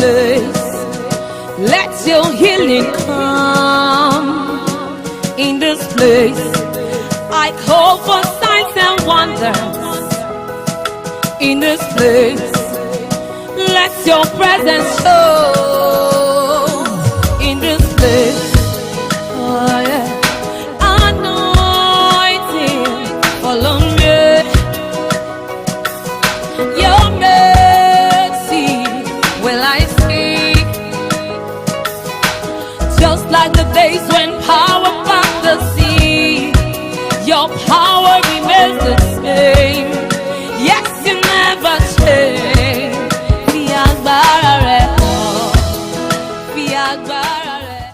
place. Let your healing come in this place. I call for signs and wonders in this place. Let your presence show in this place. Oh yeah. Anointing follow me. Your mercy will I see. Just like the days when power packed the sea, your power remains the same. Yes, you never change. Fi agbára rẹ̀ hàn. Fi agbára rẹ̀.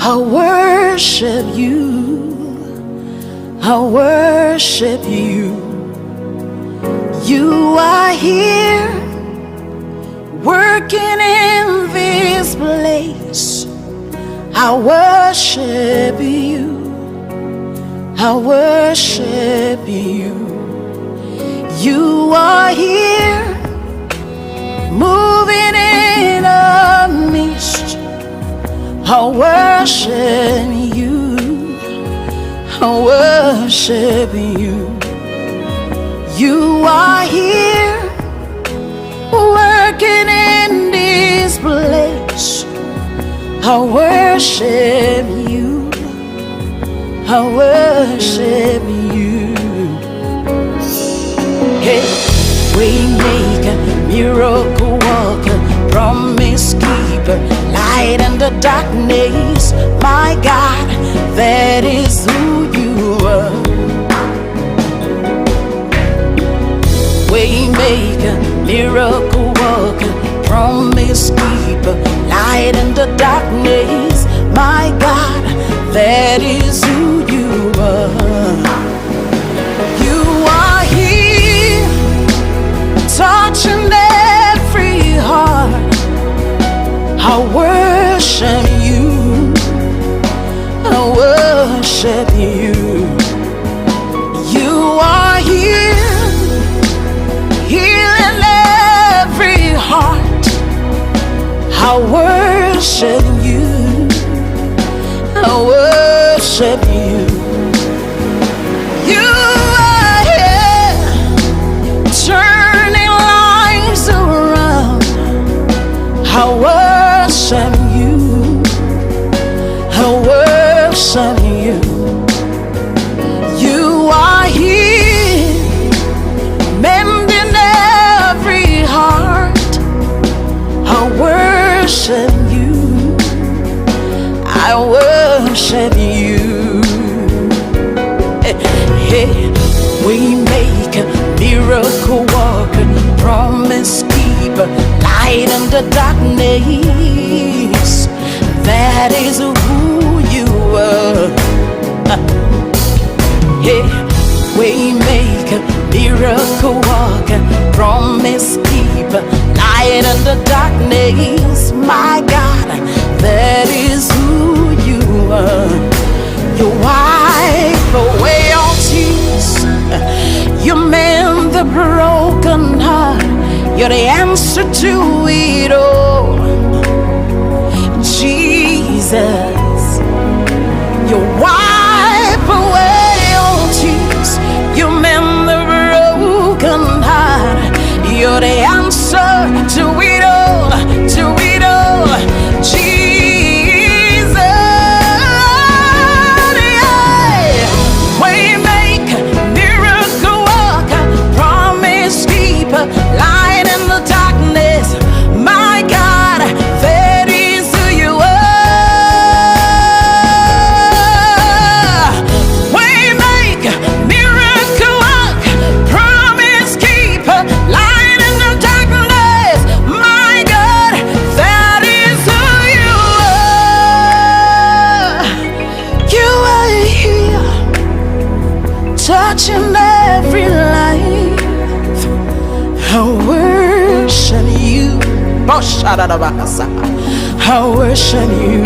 I worship you, I worship you. You are here, working in this place. I worship you, I worship you. You are here, moving in our midst. I worship you, I worship you. You are here, working in this place. I worship you, I worship you. Hey, waymaker, miracle worker, promise keeper, light in the darkness. My God, that is who you are. Waymaker, miracle worker, promise keeper, light in the darkness. My God, that is who you are. You are here, touching every heart. I worship you, I worship you. You are here, healing every heart. I worship you, I worship you. You are here, turning lives around. I worship you, I worship you. You are here, mending every heart. I worship you, I worship you. Hey, we make a miracle worker, promise keeper, light in the darkness. That is who you are. Yeah, waymaker, miracle worker, promise keeper, light in the darkness. My God, that is who you are. You wipe away all tears, you mend the broken heart. You're the answer to it all, Jesus. You wipe away all tears, you mend the broken heart. You're the answer to it all, to it all, Jesus. Yeah. Waymaker, miracle worker, promise keeper, light in the darkness. My God, that is who you are. touching every life. I worship you. I worship you.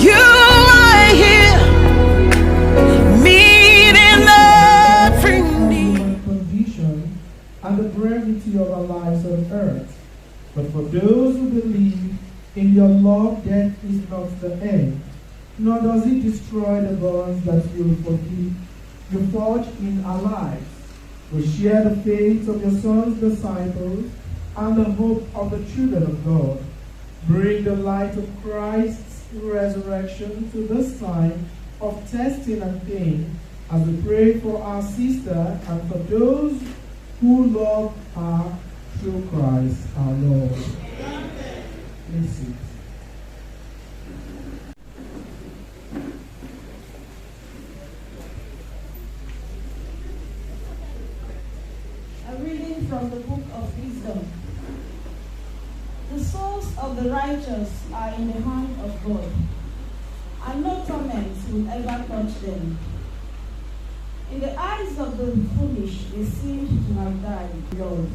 You are here, meeting every need. Condition and the brevity of our lives on earth. But for those who believe in your love, death is not the end, nor does it destroy the bonds that you forge in our lives. We share the faith of your son's disciples and the hope of the children of God. Bring the light of Christ's resurrection to this time of testing and pain, as we pray for our sister and for those who love her through Christ our Lord. Please sit. A reading from the book of Wisdom. The souls of the righteous are in the hand of God, and no torment will ever touch them. In the eyes of the foolish, they seem to have died, Lord,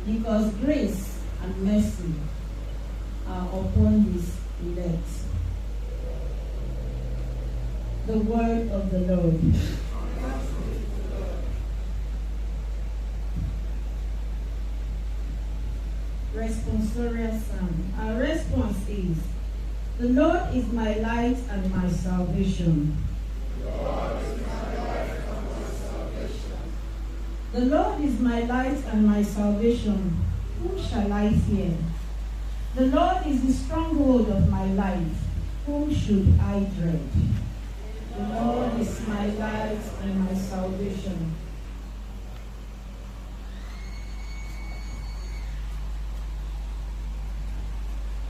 because grace and mercy are upon his elect. The word of the Lord. Responsorial Psalm. Our response is, the Lord is my light and my salvation. The Lord is my light and my salvation. Whom shall I fear? The Lord is the stronghold of my life. Whom should I dread? The Lord is my light and my salvation.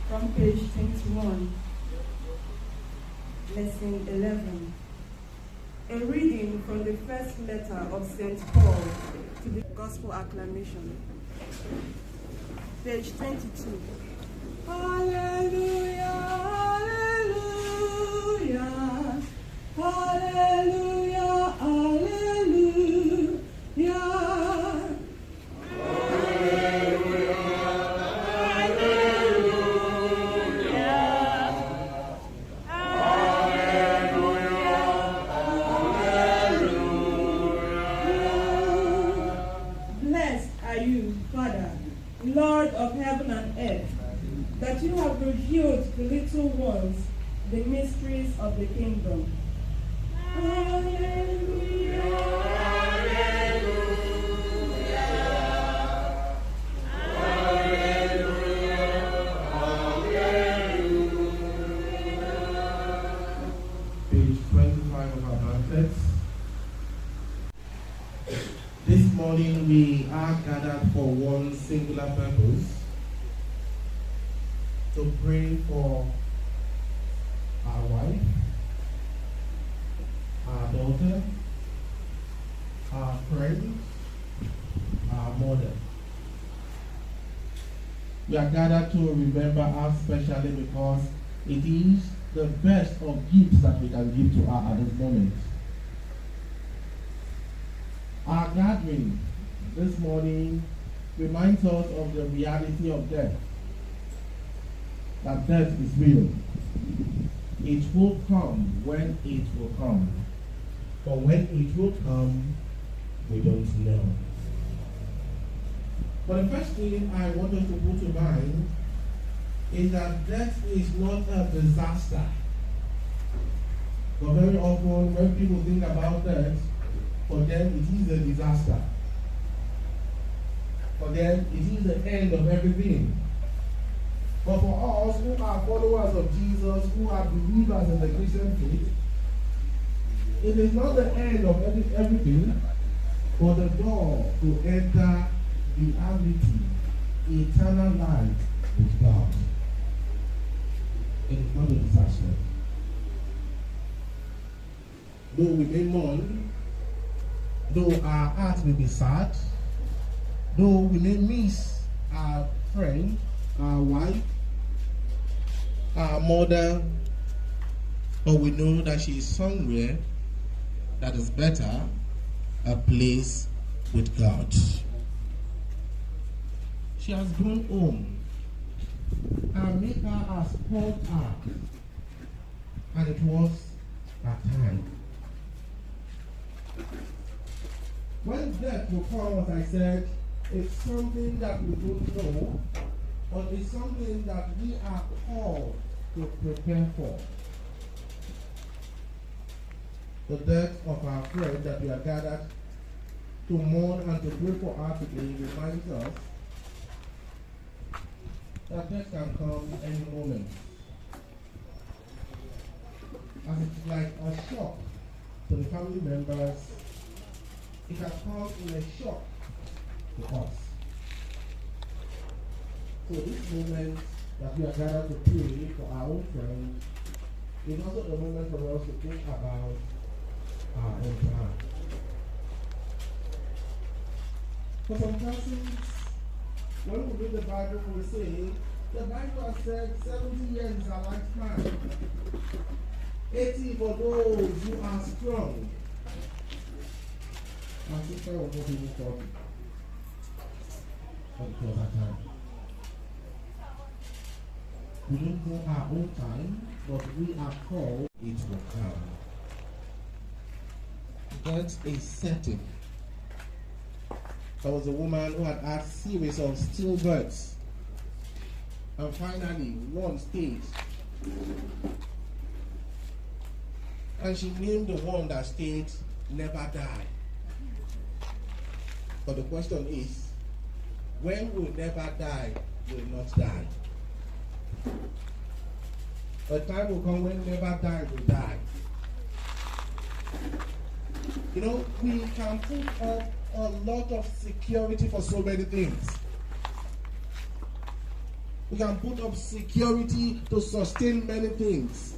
From page 21, lesson 11. A reading from the first letter of St. Paul to the Gospel Acclamation. Page 22. Hallelujah, hallelujah, hallelujah, hallelujah. Lord of heaven and earth, that you have revealed to little ones the mysteries of the kingdom. Hallelujah, hallelujah, hallelujah, hallelujah. Page 25 of our pamphlets. This morning we are gathered for one singular purpose: to pray for our wife, our daughter, our friend, our mother. We are gathered to remember her specially because it is the best of gifts that we can give to her at this moment. Our gathering this morning reminds us of the reality of death. That death is real. It will come when it will come. But when it will come, we don't know. But the first thing I want us to put in mind is that death is not a disaster. But very often when people think about death, for them it is a disaster. For them it is the end of everything. But for us who are followers of Jesus, who are believers in the Christian faith, it is not the end of everything, but the door to enter reality, eternal life with God. It is not a disaster. Though we may mourn, though our hearts may be sad, though we may miss our friend, our wife, our mother, but we know that she is somewhere that is better, a place with God. She has grown home. Her Maker has called her, and it was her time. When death will come, as I said, it's something that we don't know, but it's something that we are called to prepare for. The death of our friend that we are gathered to mourn and to pray for her today reminds us that death can come any moment. As it's like a shock to the family members, it has come in a shock to us. So this moment that we are gathered to pray for our own friends is also the moment for us to think about our own plan. For some persons, when we read the Bible, we say, the Bible has said 70 years is a lifetime. 80 for those who are strong. My sister was not even 40. But it was her time. We don't know our own time, but we are called, it will come. That's a setting. There was a woman who had had series of stillbirths. And finally, one stayed. And she named the one that stayed Never Die. But the question is, when will never die will not die? A time will come when never die will die. You know, we can put up a lot of security for so many things. We can put up security to sustain many things.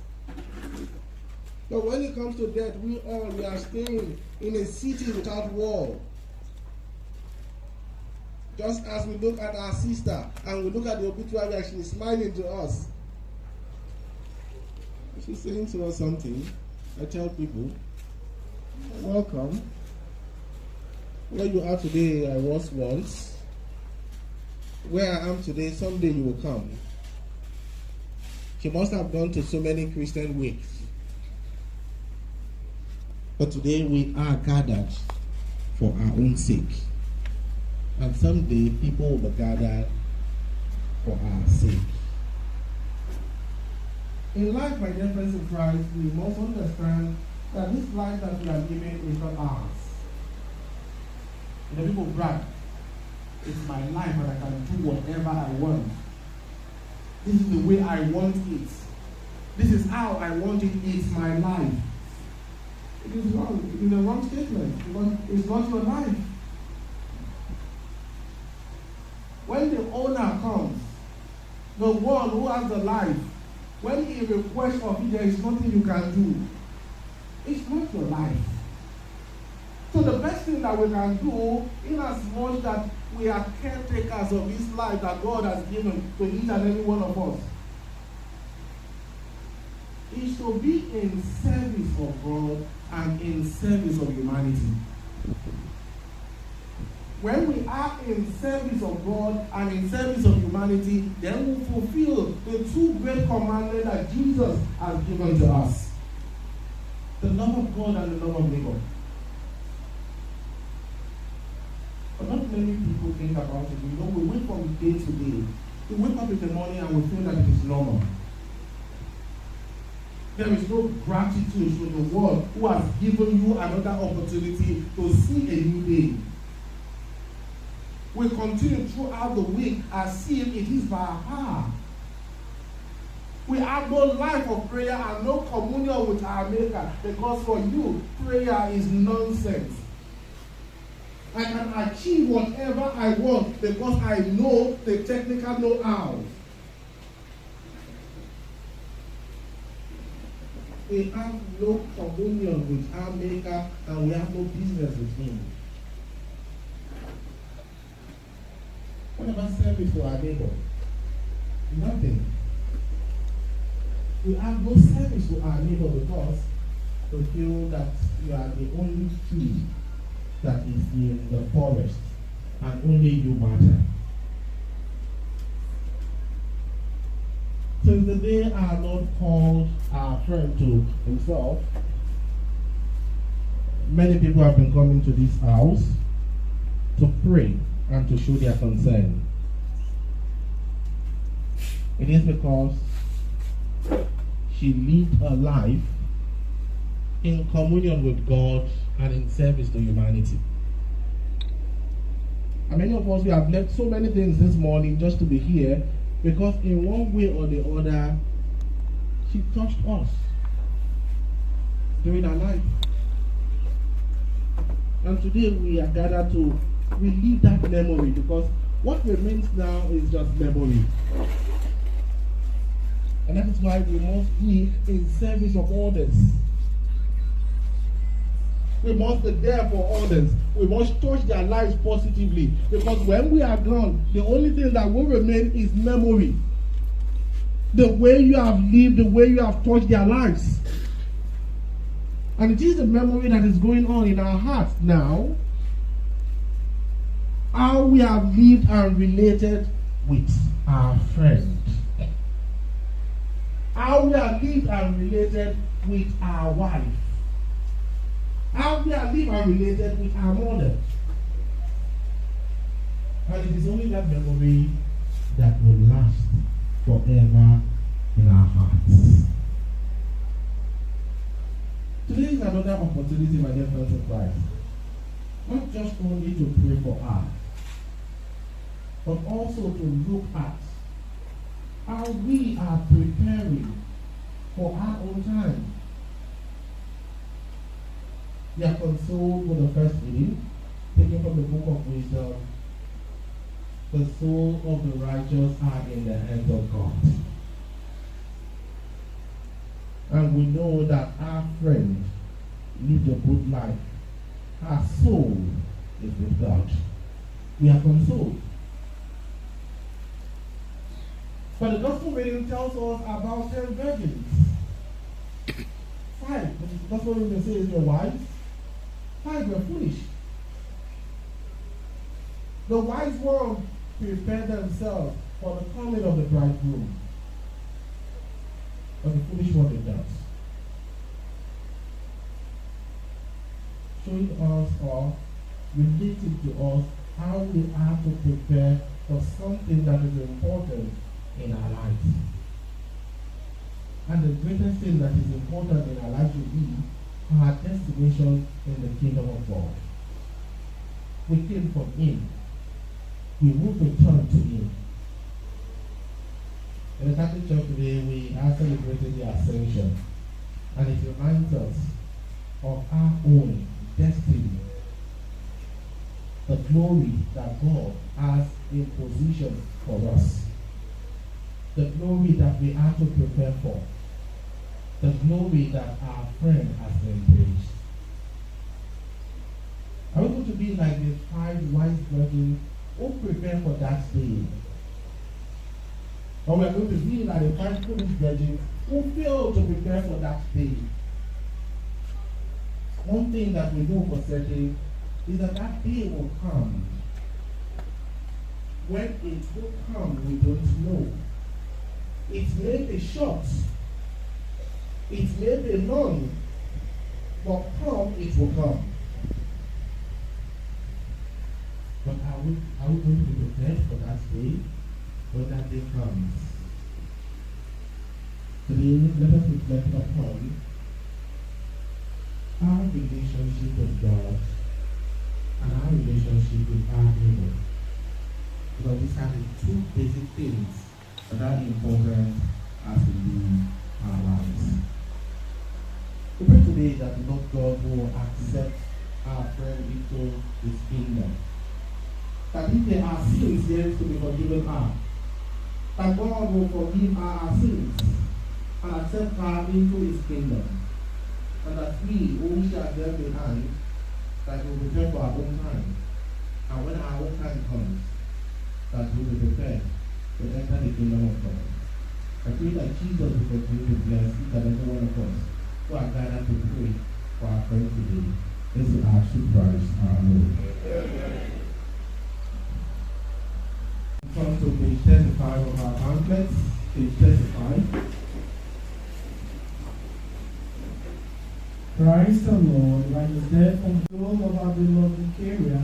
But when it comes to death, we are staying in a city without wall. Just as we look at our sister and we look at the obituary and she's smiling to us. She's saying to us something. I tell people, welcome. Where you are today, I was once. Where I am today, someday you will come. She must have gone to so many Christian wakes. But today we are gathered for our own sake. And someday people will be gathered for our sake. In life, my dear friends in Christ, we must understand that this life that we are living is not ours. The people brag, it's my life and I can do whatever I want. This is the way I want it. This is how I want it. It's my life. It is wrong. It is a wrong statement because it's not your life. When the owner comes, the one who has the life, when he requests of you, there is nothing you can do. It's not your life. So the best thing that we can do, in as much that we are caretakers of this life that God has given to each and every one of us, is to be in service of God and in service of humanity. When we are in service of God and in service of humanity, then we fulfill the two great commandments that Jesus has given to us. The love of God and the love of neighbor. But not many people think about it. You know, we wake from day to day. We wake up in the morning and we feel that it is normal. There is no gratitude to the world who has given you another opportunity to see a new day. We continue throughout the week as if it is by our power. We have no life of prayer and no communion with our Maker because for you, prayer is nonsense. I can achieve whatever I want because I know the technical know-how. We have no communion with our Maker and we have no business with Him. What about service for our neighbor? Nothing. We have no service to our neighbor because to feel that you are the only tree that is in the forest and only you matter. Since the day our Lord called our friend to himself, many people have been coming to this house to pray and to show their concern. It is because she lived a life in communion with God and in service to humanity. And many of us, we have left so many things this morning just to be here because in one way or the other, she touched us during our life. And today we are gathered to relive that memory because what remains now is just memory. And that is why we must be in service of others. We must be there for others. We must touch their lives positively. Because when we are gone, the only thing that will remain is memory. The way you have lived, the way you have touched their lives. And it is the memory that is going on in our hearts now. How we have lived and related with our friend. How we have lived and related with our wife. How we have lived and related with our mother. And it is only that memory that will last forever in our hearts. Today is another opportunity, my dear friends in Christ. Not just only to pray for her, but also to look at how we are preparing for our own time. We are consoled with the first reading, taken from the book of Wisdom. The soul of the righteous are in the hands of God. And we know that our friend lived a good life. Our soul is with God. We are consoled. But the gospel reading tells us about 10 virgins. 5, the gospel reading says they're wise. 5 were foolish. The wise ones prepared themselves for the coming of the bridegroom. But the foolish one did not. Showing us or relating to us how we are to prepare for something that is important in our lives. And the greatest thing that is important in our lives will be our destination in the kingdom of God. We came from Him. We will return to Him. In the Catholic Church today, we are celebrating the Ascension. And it reminds us of our own destiny. The glory that God has in position for us. The glory that we are to prepare for. The glory that our friend has embraced. Are we going to be like the 5 wise virgins who prepare for that day? Or we are going to be like the 5 foolish virgins who fail to prepare for that day? One thing that we know for certain is that that day will come. When it will come, we don't know. It may be short. It may be long. But come, it will come. But are we going to be prepared for that day when that day comes? Today, let us reflect upon our relationship with God and our relationship with our neighbor. Because these are the 2 basic things that are important as we live our lives. We pray today that the Lord God will accept our friend into His kingdom. That if there are sins there to be forgiven her, that God will forgive our sins and accept her into His kingdom. And that we who shall there behind, that we will prepare for our own time. And when our own time comes, that we will be prepared to enter the kingdom of God. I pray that Jesus will continue to bless each and every one of us who are gathered to pray for our friend today. This is our true Christ, our Lord. Come to page 35 of our pamphlet, page 35. Christ the Lord, by the death and soul of our beloved Eucharia,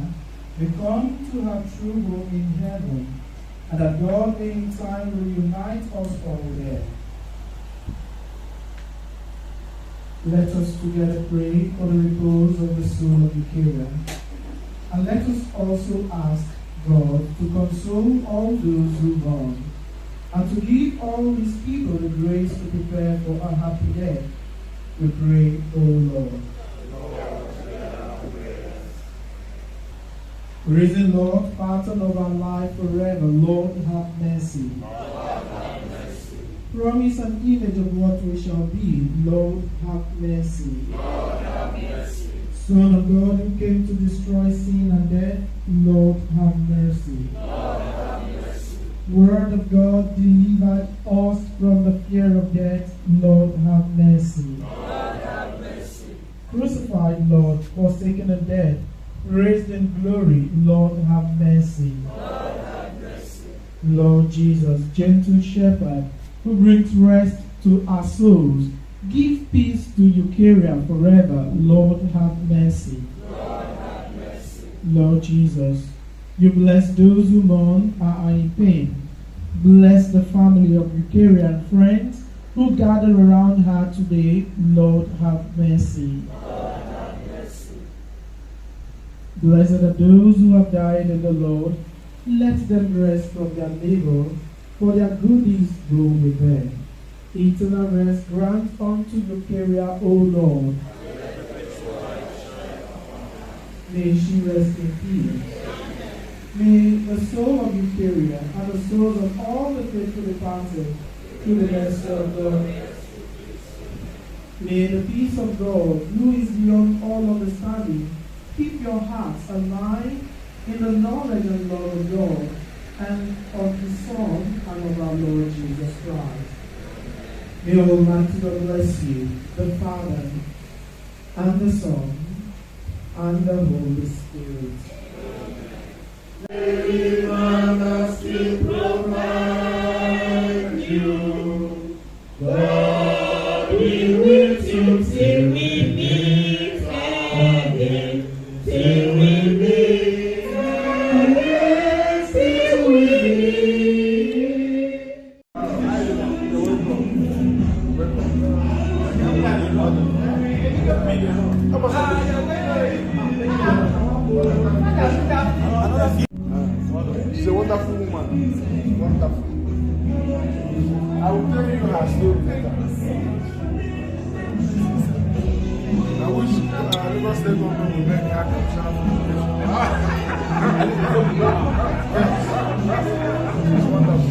we come to have true home in heaven, and that God may in time reunite us all there. Let us together pray for the repose of the soul of Eucharia, and let us also ask God to console all those who mourn, and to give all His people the grace to prepare for a happy death. We pray, O Lord. Risen Lord, pattern of our life forever, Lord, have mercy. Promise and image of what we shall be, Lord, have mercy. Son of God, who came to destroy sin and death, Lord, have mercy. Word of God, delivered us from the fear of death, Lord, have mercy. Crucified, Lord, forsaken in death, raised in glory, Lord, have mercy. Lord Jesus, gentle shepherd, who brings rest to our souls, give peace to Eucharia forever, Lord, have mercy. Lord Jesus, you bless those who mourn and are in pain. Bless the family of Eucharia and friends who gather around her today, Lord, have mercy. Blessed are those who have died in the Lord. Let them rest from their labor, for their good deeds go with them. Eternal rest grant unto Eucharia, O Lord. May she rest in peace. May the soul of Eucharia and the souls of all the faithful departed to the rest of God. May the peace of God, who is beyond all understanding, keep your hearts and mind in the knowledge and love of God and of His Son and of our Lord Jesus Christ. May Almighty God bless you, the Father, and the Son, and the Holy Spirit. May we provide you. God be with you till we meet again. Till we meet again. Till we meet. She's a wonderful woman. Wonderful. I will tell you her story later. I wish Lagos State government would make her commissioner for She's wonderful.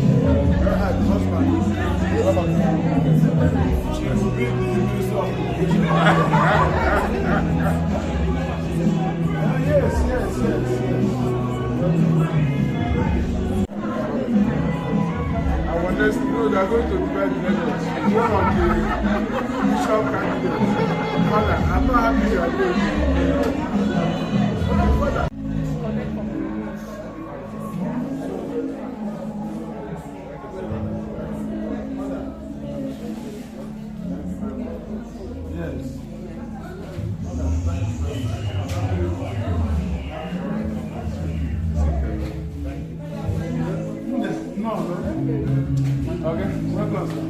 Her husband. She will be the Minister of Education. Yes. I want us to know they are going to divide the Lagos. One of the bishop candidates. Father, I'm not happy you are going. Okay, welcome, sir.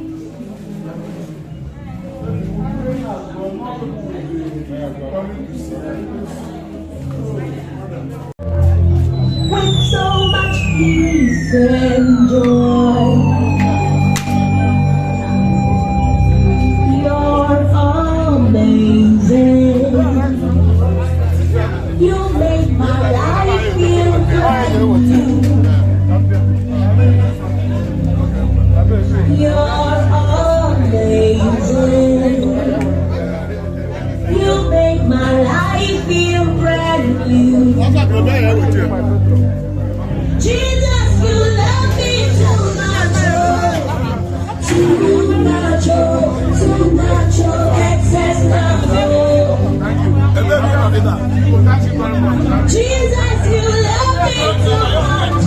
With so much peace and joy, you're amazing. You make my life feel brand new. You're amazing. You make my life feel brand new. Jesus, you love me too much, too much, excess Jesus, you love me too much.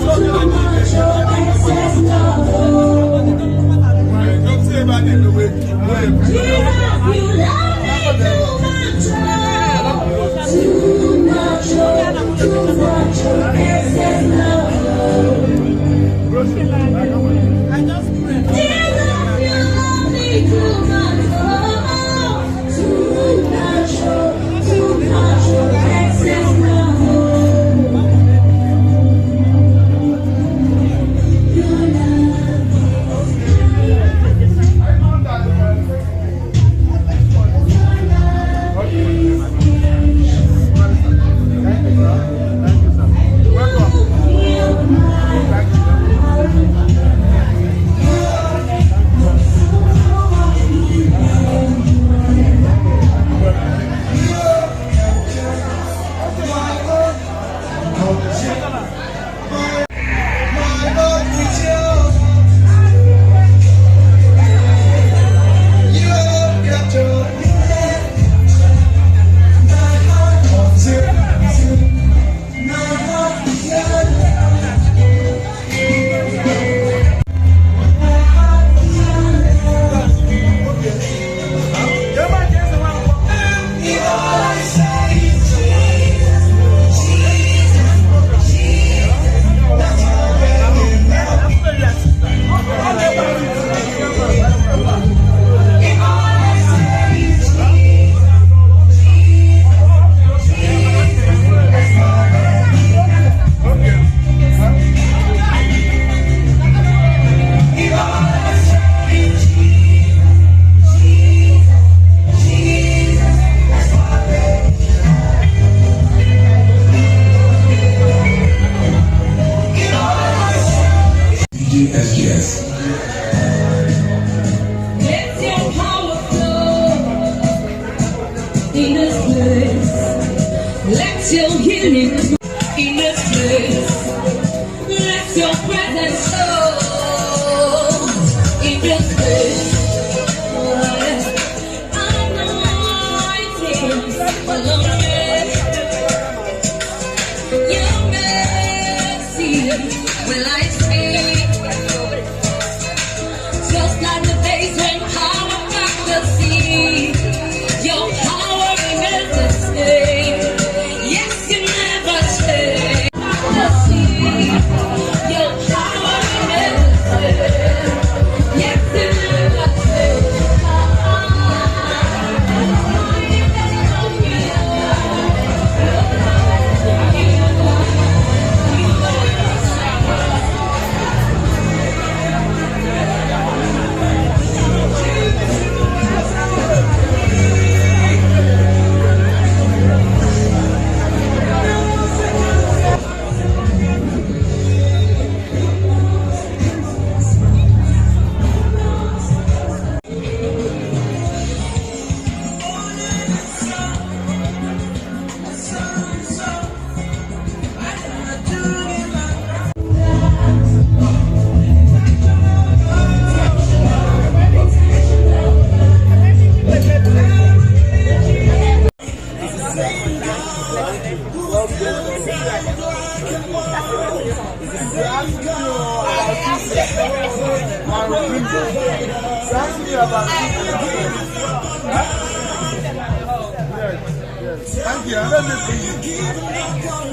Too much, excess love. Jesus, you love me too much. Too much, excess love. Jesus, you love me too much. Too much, excess love. Thank you.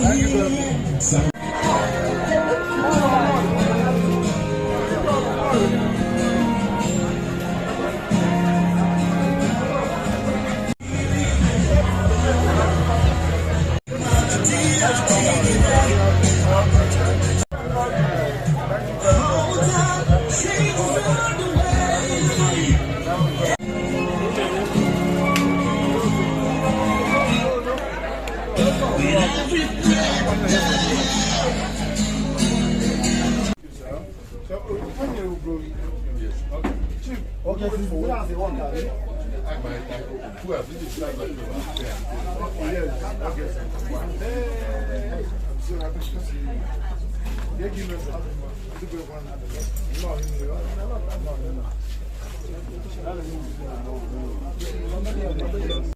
Thank you very much.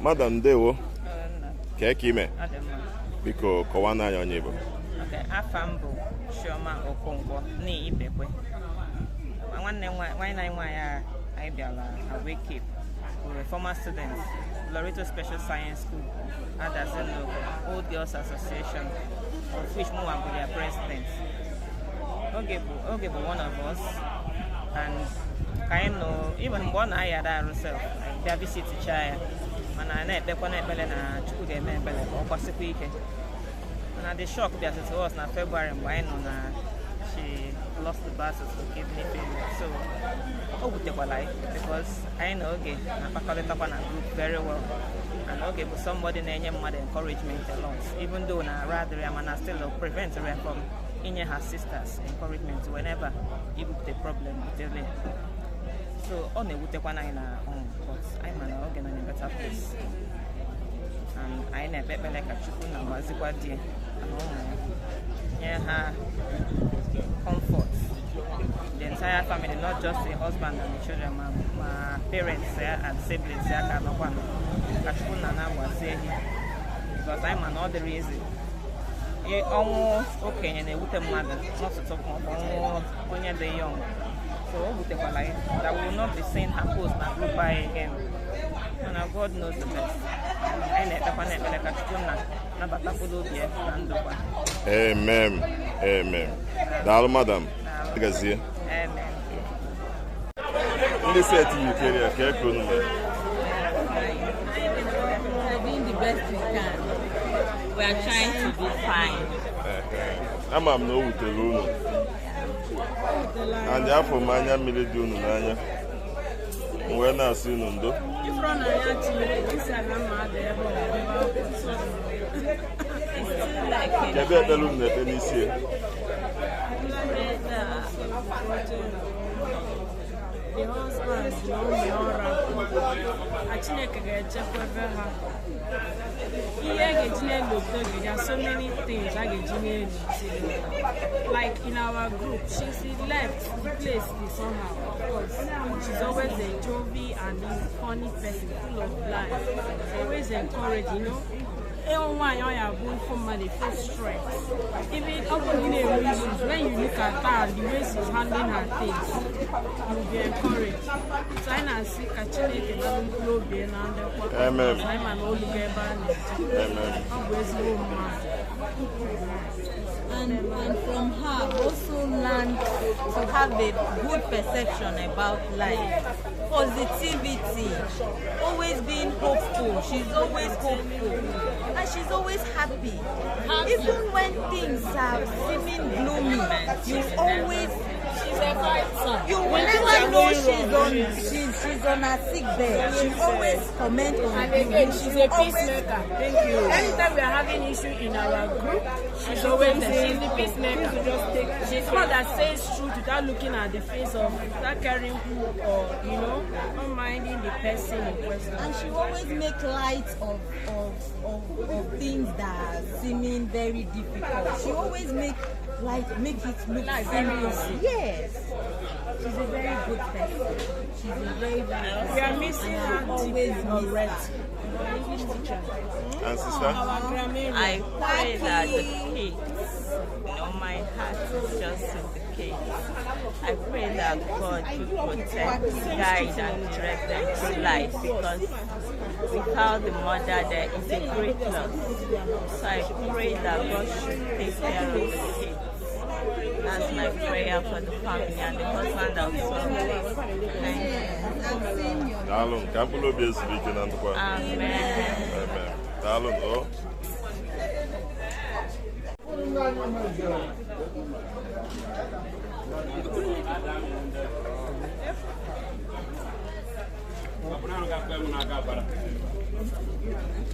Madam Debo, Kekime, Biko Kawana Yonibo. Okay, Afambo, Shoma Okongo, Nee Ibekwe. One name, why I wake up. We were former students, Loreto Special Science School, Adazeno, Old Girls Association, of which Moa were their presidents. Ogechukwu, one of us, and kind of even one I had herself, like visit EUCHARIA, and I never na Chukwu game or possibly. And the shock that it was in February, she lost the battle to kidney failure. So, because I know I group very well. And okay, but somebody named mother encouragement a lot. Even though rather I still prevent her from in her sisters encouragement whenever you book the problem with them. So on the one in our own, but I'm an organ in a better place. And I never like a chicken and Azike her comfort. The entire family, not just the husband and the children, my parents and siblings because I'm another reason. Almost okay, and they would mother, not to talk about when they're young. So that will not be saying her post and group by again. And God knows the best. Amen. Amen. Dalo madam. Amen. This is EUCHARIA. We're doing the best we can. We are trying to be fine. I'm no with the room. And therefore, my name is Nanya. We're not seeing Undo. The husband, there are so many things like in our group. She's left the place somehow. Of course, she's always a jovial and funny person, full of life. Always encouraging, you know. Everyone you are going for money, full stress. Even when you look at her, the way she's handling her things, you'll be encouraged. So I see catching it and Amen. I'm an old Amen. And from her, also learned to have a good perception about life. Positivity, always being hopeful. She's always hopeful. And she's always happy. Even when things are seeming gloomy, you always... You will never know she's on her sick bed. She always comment on and she's a peacemaker. Thank you. Anytime we are having issue in our group, she's always she's the peacemaker. She's one that says truth without looking at the face of that caring who or not minding the person in question. And she always make light of things that are seeming very difficult. She always make it look serious. Yes. She's a very good person. She's a very, very good. We are missing her always already. And sister? I pray that the kids, my heart is just with the kids. I pray that God will protect, guide, and direct them through life, because without the mother there is a great loss. So I pray that God should take care of the kids. That's my prayer for the family and the husband also. Amen. Amen. Oh.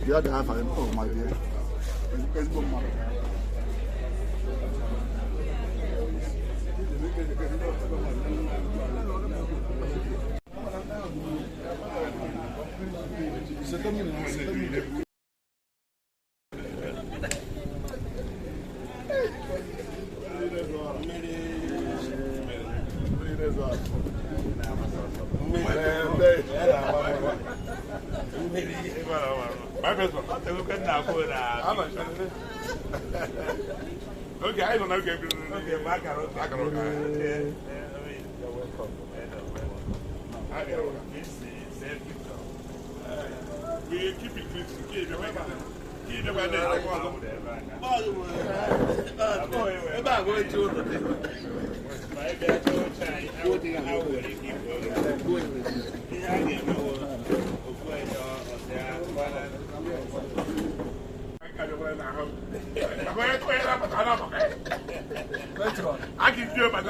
The other half of my dear. Okay, I don't know. We keep it clean. Keep I can do it, but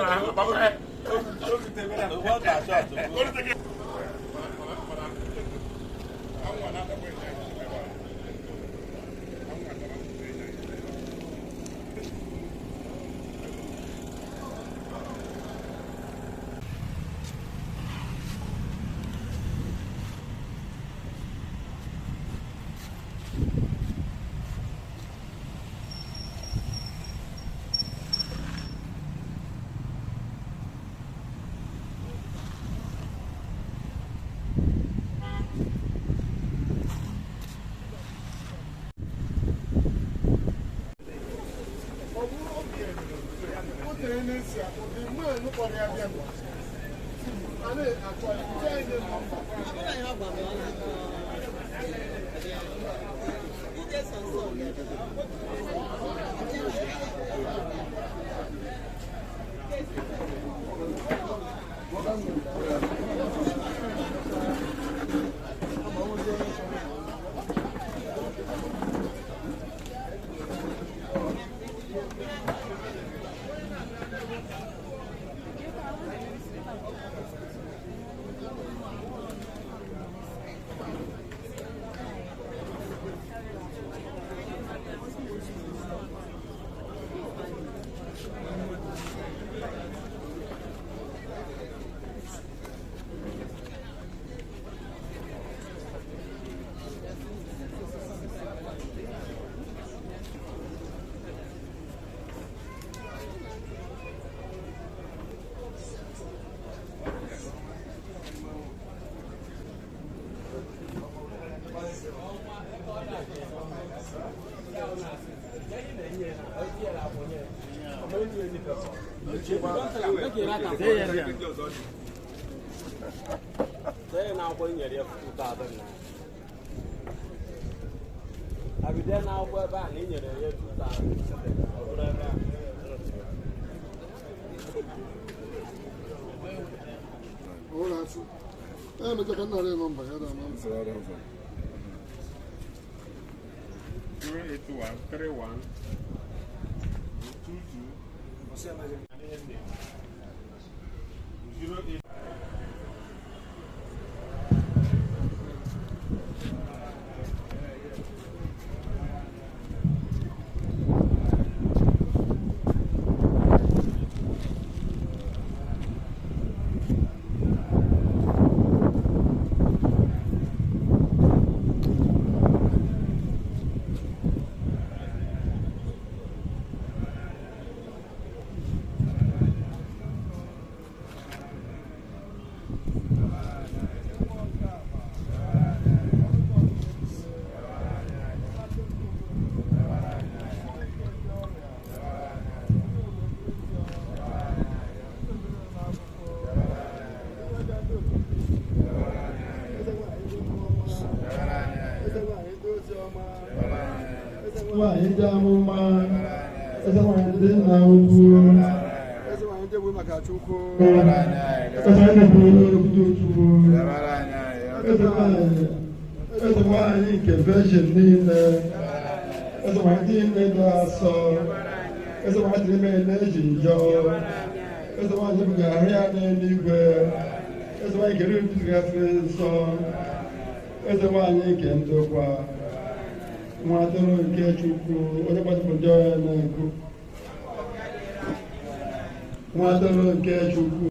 Ogechukwu.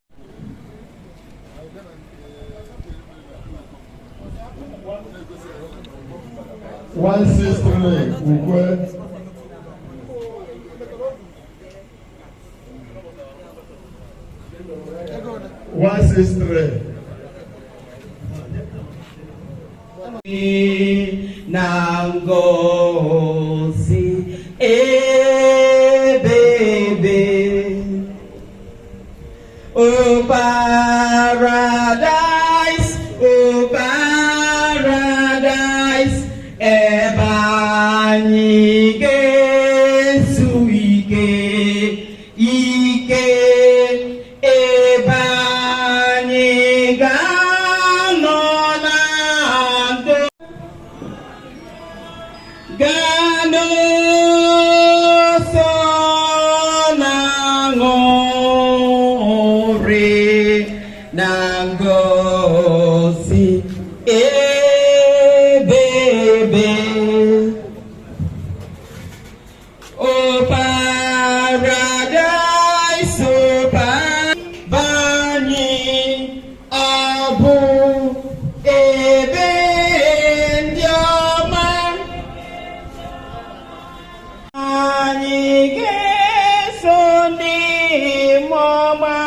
One sister, Ukwe. 163. Nangozi ebebe oh paradise ebanye gesu ike ebanye gano na ndo gano so na ngore nangosi ebebe oh paradise oh bani abu ebe ndioma anyị ga-eso ndị mọma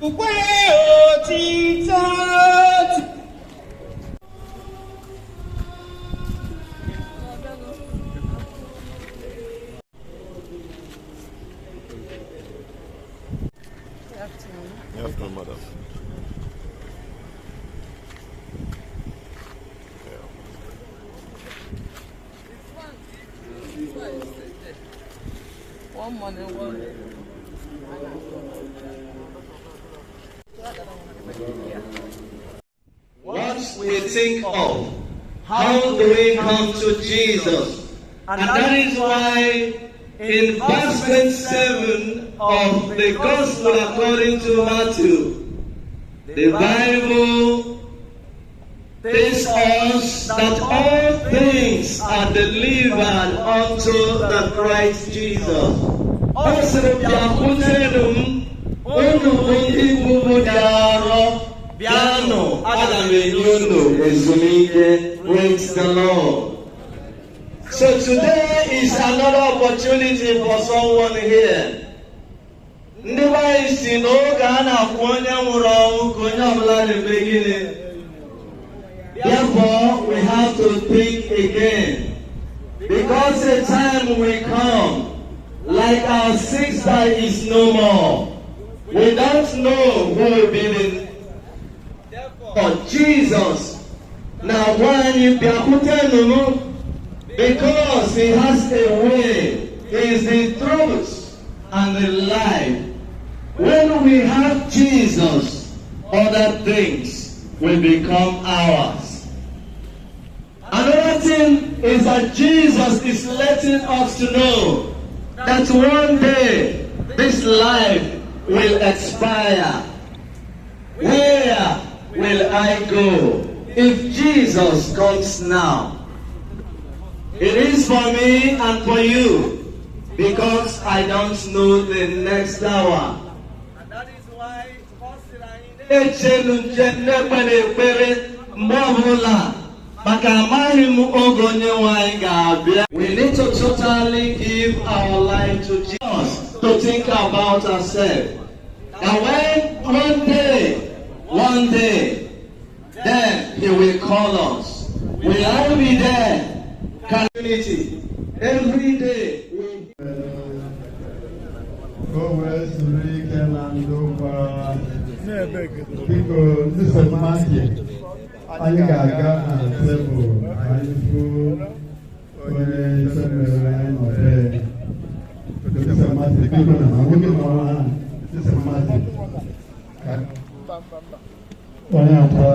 ukwe otito Yes, my mother. One money, one. Once we think of how do we come to Jesus, and that is why in verse 27 of the Gospel according to Matthew, the Bible tells us that all things are delivered unto the Christ Jesus. Also, praise the Lord. So today is another opportunity for someone here. Therefore, we have to think again. Because the time will come, like our sister is no more. We don't know who will be the Jesus. Now, when you because he has a way, he is the truth and the life. When we have Jesus, other things will become ours. Another thing is that Jesus is letting us to know that one day this life will expire. Where will I go if Jesus comes now? It is for me and for you, because I don't know the next hour. And that is why we need to totally give our life to Jesus, to think about ourselves. And when one day, then he will call us. Will I be there? Community. Every day. Anyị ga-aga na tebụl anyị fụ onye semere anyị nọbe Sisemati biko na nwoke mara ha Sisemati onye atọ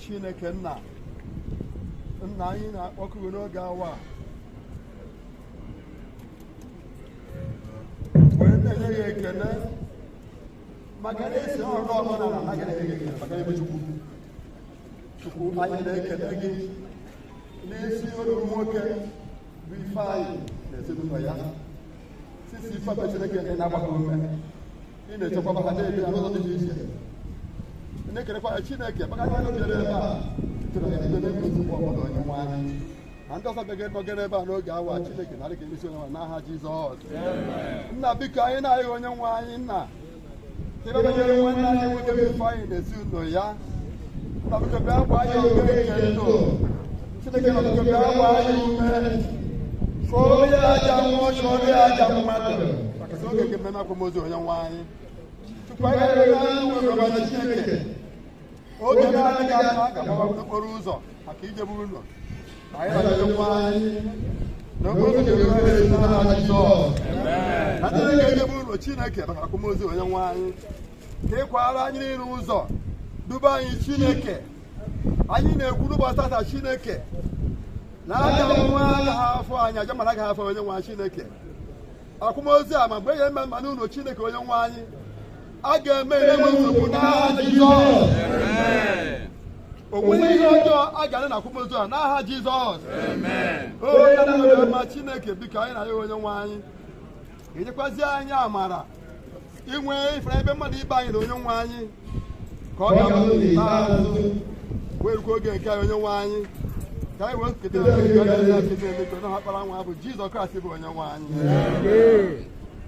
Chineke nna anyị na-akpọku n'oge awa wee na-enye ya ekele maka na-esi ọrụ ọbụla na ha ga-enye ya ekele maka ebe Chukwu anyị na-ekele gị n'isi olu nwoke bụ Ifeanyi na ezinụlọ ya sisi ife Chineke na-agbakọ ume ị na-echekwaba ha na-ebe ya n'ụzọ dị iche iche na-ekelekwa Chineke maka na anyị bịara ebe a tụrụ ya ebe n'otu obodo onye nwe anyị na ndị ọzọ bịara nọgara ebe a n'oge awa Chineke na adịghị emesi onye nwe n'aha Jizọs. Nna biko anyị na-arịọ onye nwe anyị nna tịbanyere nwanne anyị nwoke bụ Ifeanyi na ezinụlọ ya nna biko bịa gba anyị oge nke ndụ Chineke na biko bịa gba anyị ume chụọrọ ya aja mmụọ chụọrọ ya aja mmadụ maka oge nke mmemme akwamozu onye nwe anyị Chukwu anyị ga-ere Chineke oge na-adịghị aka ga-agbawa n'okporo ụzọ maka ijebe ụlọ anyị na-adịghị nwa anyị n'okporo ụzọ ga-ere n'aha Jizọs na ndị ga-ejebe ụlọ Chineke maka akwamozu onye nwe anyị ka ịkwara anyị niile ụzọ duba anyị Chineke anyị na-ekwu n'ụbọchị taa Chineke na aja nwa agaghị afọ anyị aja mara agaghị afọ onye nwe anyị Chineke akwamozu a ma mgbe ya eme mma n'ụlọ Chineke onye nwe anyị a ga-eme enwe nsogbu n'aha Jizọs. O nweghị ihe ọjọọ a ga-ane na akwamozu a n'aha Jizọs. Onye na-eme mma Chineke biko anyị na ya onye nwe anyị ga-enyekwazi anyị amara inwe ifere ebe mmadụ ibe anyị na onye nwe anyị ka ọ ga-abụ n'ikpeazụ wee rukwa oge nke anyị onye nwe anyị ka anyị wee ketara na ha kpara nwa bụ Jizọs Kraịst bụ onye nwe anyị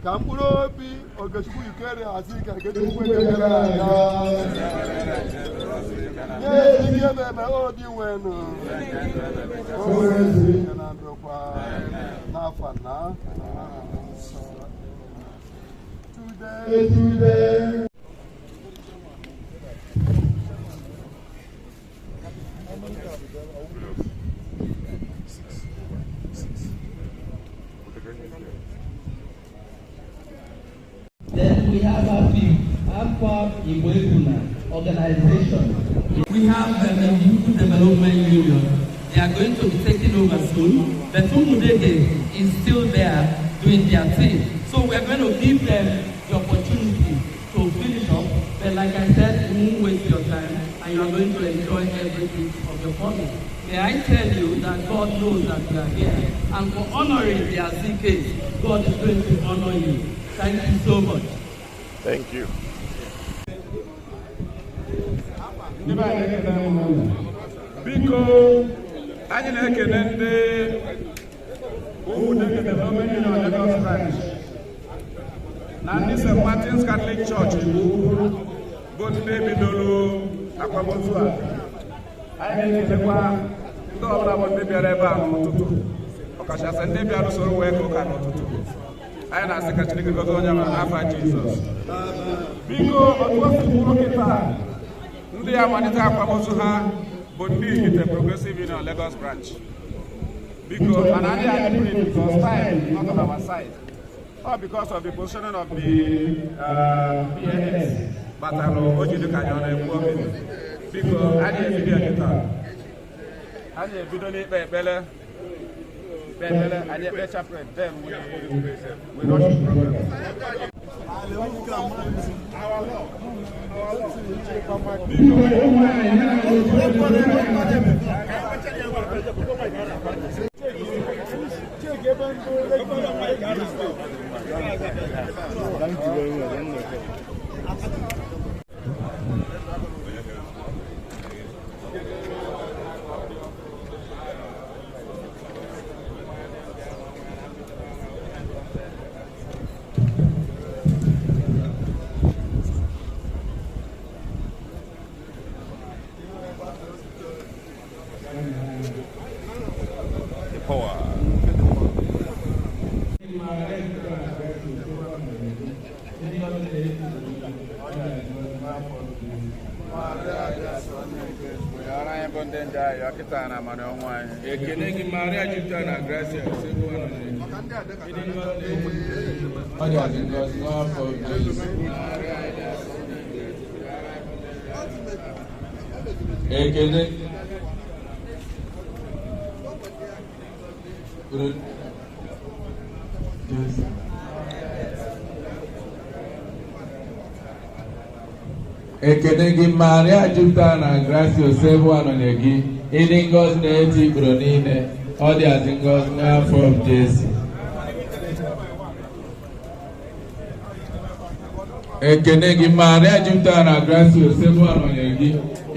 ka mkpụrụ obi Ogechukwu EUCHARIA Azike Ogechukwu gara aga na-ezike ebe obi nwenu o nwere ezike na ndokwa n'afọ na today Then we have lgbo-Ukwu organization. We have the Youth Development Union. They are going to be taking over soon. But Onedibe is still there doing their thing. So we are going to give them the opportunity to finish up. But like I said, you won't waste your time and you are going to enjoy every bit of your promise. May I tell you that God knows that we are here. And for honoring the Azike, God is going to honor you. Thank you so much. Thank you. Biko, anyị na-ekele ndị Onedibe Development Union Lagos branch na ndị St. Martin's Catholic Church Enugwu bụ ndị bidoro akwamozu a. Anyị na-ekelekwa ndị ọbụla bụ ndị bịara ebe a n'ụtụtụ, ọkachasị ndị bịara usoro wee ka ụka n'ụtụtụ. Anyị na-asị ka Chineke gọzie onye ọbụla n'afa Jizọs. Biko, otu o si bụrụ kịta ndị ya malite akwamozu ha bụ ndị Ihite Progressive Union Lagos branch. Because and I didn't because time is not on our side. Or because of the positioning of the PNS. But I know what you do can because I didn't video editor. I didn't video it better. I didn't better chaplain. Then we rush the program. Ekene Maria Jupiter and Gracia, Ekene Maria Jupiter and Gracia, Sebuanegi. Ịdị ngọzi na-eti ikpuru niile, ọ dị azị ngọzi n'afọ Jesu. Ekene gị Maria Jupiter na Gracia Osebu anọnye gị,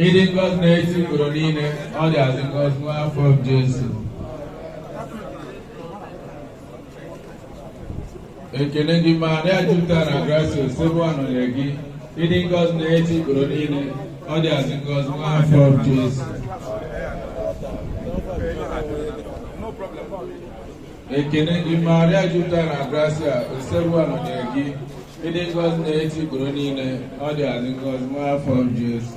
ịdị ngọzi na-eti ikpuru niile, ọ dị azị ngọzi n'afọ Jesu. Ekene gị Maria Jupiter na Gracia Osebu anọnye gị, ịdị ngọzi na-eti ikpuru niile, ọ dị azị ngọzi n'afọ Jesu. Ekene gị Maria Jupiter na Gracia Osebu anọnye gị, ịdị ngọzi na-eti ikpuru niile, ọ dị azị ngọzi n'afọ Jesu.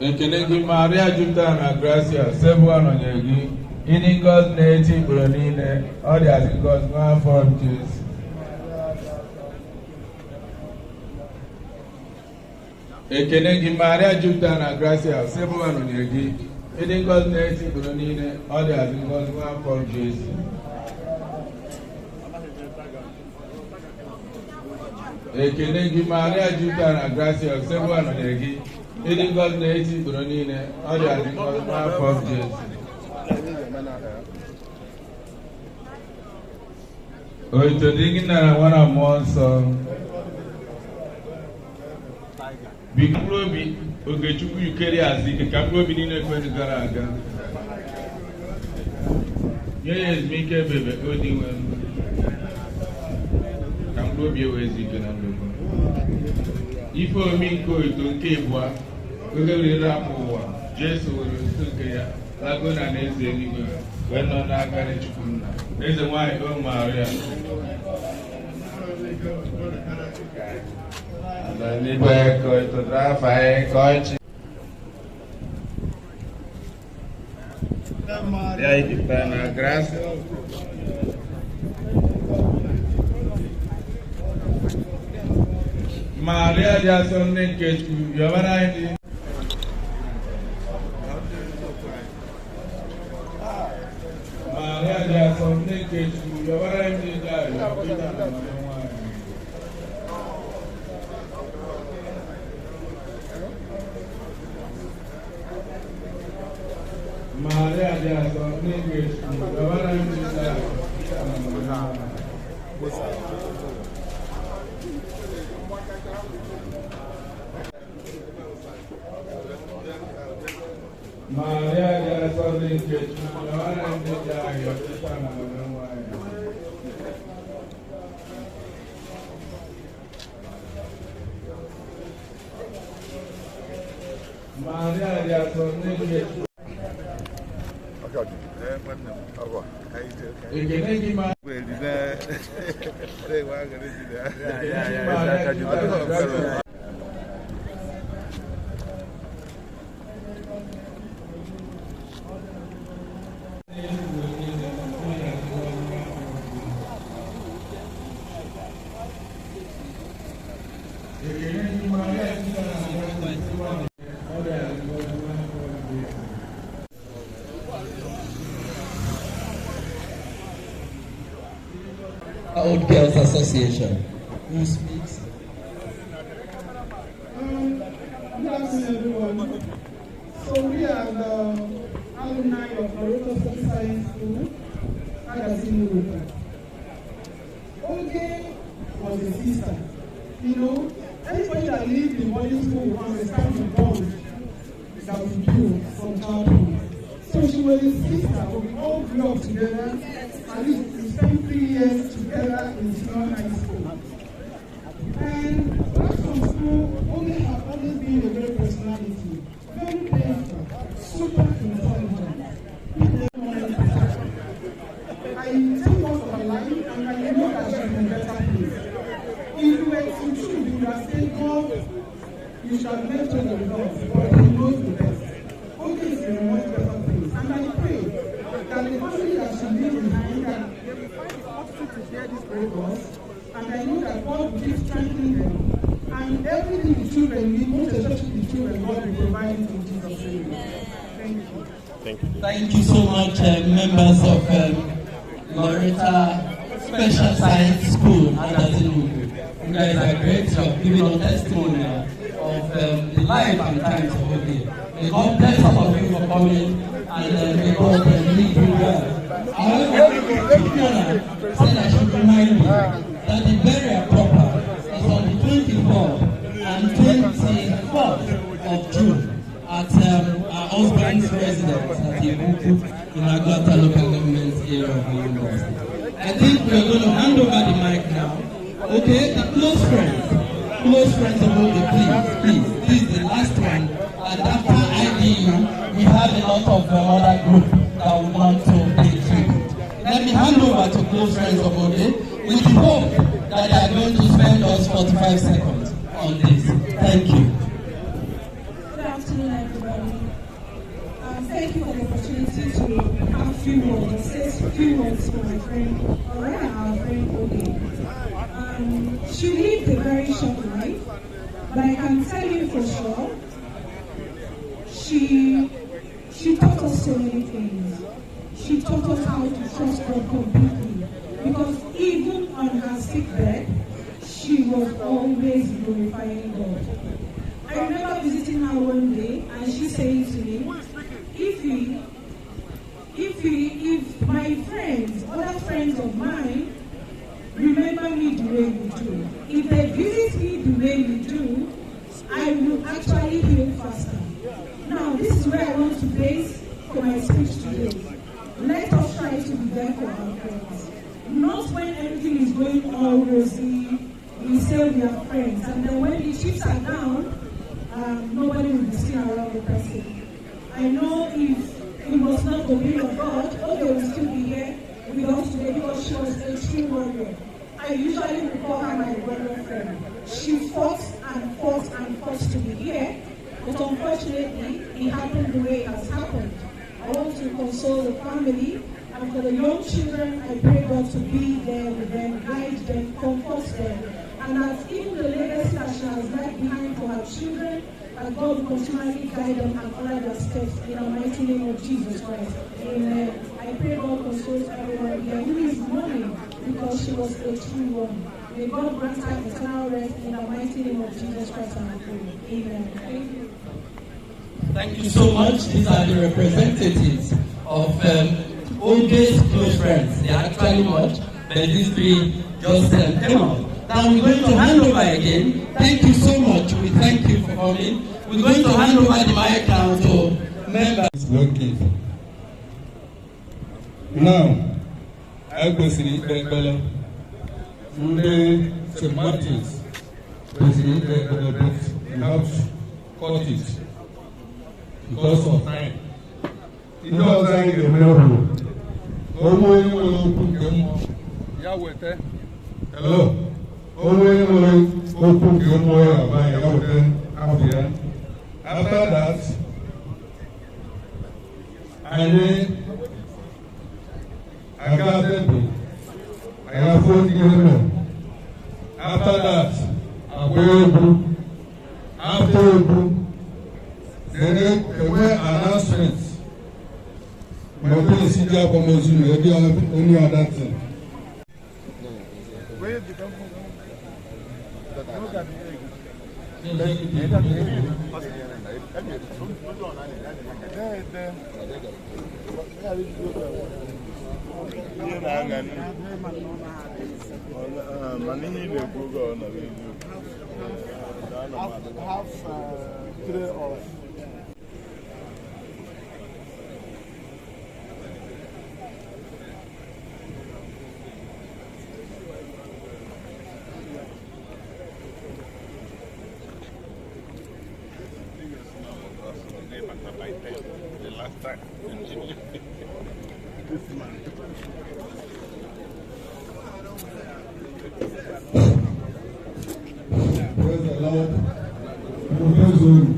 Ekene gị Maria Jupiter na Gracia Osebu anọnye gị, ịdị ngọzi na-eti ikpuru niile, ọ dị azị ngọzi n'afọ Jesu. Ekene gị Maria Jupiter na Gracia Osebu anọnye gị, ịdị ngọzi na-eti ikpuru niile, ọ dị azị ngọzi n'afọ Jesu. Ekene gị Maria Jupiter na Gracia Osebu anọnye gị, ịdị ngọzi na-eti ikpuru niile, ọ dị azị ngọzi n'afọ Jesu. Oito dị gị nara nwa na mmụọ nsọ. Mkpụrụ obi Ogechukwu EUCHARIA Azike ka mkpụrụ obi niile kwere gara aga. Nye ya ezumike ebebe odi nwe ka mkpụrụ obi ewe ezike na ndokwa. Ife omi nke oito nke ịbụa oge were rapụ ụwa Jesu were otuto nke ya lago na eze eluigwe wee nọ n'aka Chukwu nna eze nwanyị o Maria. Onedibe coito trafae coite. E aí que tá na graça. Maria de ação nem que tu Giovanni. Maria de ação nem que tu Giovanni já. Maria de ação nem que tu Giovanni já. Maria de ação nem que tu Giovanni já. Maria de ação nem que tu Old Girls Association. Who speaks? Good afternoon, everyone. So we are the alumni of Lagos Science School, Enugwu-Ukwu. Oge was a sister. You know, anybody that lived in boarding school understands the bond that we do from childhood. So she was a sister, but we all grew up together. At least we spent 3 years together in senior high school. And right from school, Oge have always been a great personality, very playful, super intelligent. I take most of her life, and I know that she's in a better place. If you were to choose, you would have said, God, you should have left her the results, but he knows the best. Oge is in a much better place, and I pray that the family that she leaves behind, that they will find the opportunity to share this great loss, and I know that God will keep strengthening them, and everything the children need, most especially the children, God will provide it in Jesus' name. Thank you. Thank you. Thank you so much, members of Loretta Special Science School at Enugwu-Ukwu. You guys are great. You have given a testimony of the life and times of Oge. May God bless all of you for coming, and may God lead you well. However, Fiona said I should remind you that the burial proper is on the 24th and 24th of June at our husband's residence at the Ukwu in Aguata local government area of Lagos. I think we're going to hand over the mic now. Okay, the close friends of Oge, please. This is the last one. And after IDU, we have a lot of other group that we want to pay tribute. Let me hand over to close friends of Oge with the hope that they are going to spend us 45 seconds on this. Thank you. Good afternoon, everybody. Thank you for the opportunity to have a few words, say a few words to my friend, or our friend Oge. She lived a very short life, but I can tell you for sure, she taught us so many things. She taught us how to trust God completely, because even on her sick bed, she was always glorifying God. I remember visiting her one day, and she saying to me, if my friends, other friends of mine, remember me the way we do, if they visit me the way we do, I will actually heal faster. Now, this is where I want to base for my speech today. Let us try to be there for our friends. Not when everything is going all rosy, we say we are friends, and then when the chips are down, nobody will be seen around the person. I know if it was not the will of God, Oge will still be here with us today because she was a true warrior. I usually call her my warrior friend. She fought and fought and fought to be here, but unfortunately, it happened the way it has happened. I want to console the family, and for the young children, I pray God to be there with them, guide them, comfort them, and that even the legacy that she has left behind for her children, that God will continually guide them and follow their steps in the mighty name of Jesus Christ. Amen. I pray God consoles everyone here who is mourning because she was a true one. May God grant her eternal rest in the mighty name of Jesus Christ and I pray. Amen. Thank you. Thank you so much. These are the representatives of Oge's close friends. They are actually much, but these three just came out. Now we're going to hand over again. Thank you so much. We thank you for coming. We're going to hand over the mic now to members. Okay. Now, I go see the St. Martin's. We have cut it because of time. ihe ọzọ anyị ga-eme bụ onwe onye nwere okwu nke mmụọ ya weta hello onwe onye nwere okwu nke mmụọ ya agba ya weta abụ ya. After that, anyị aga Debo, anyị afọ ndị eme. After that, agba egwu, after egwu, then enwe announcement. My friend is here from Mozulu, any other thing. Where did you come from? The last time. This man. Praise the Lord. Professor,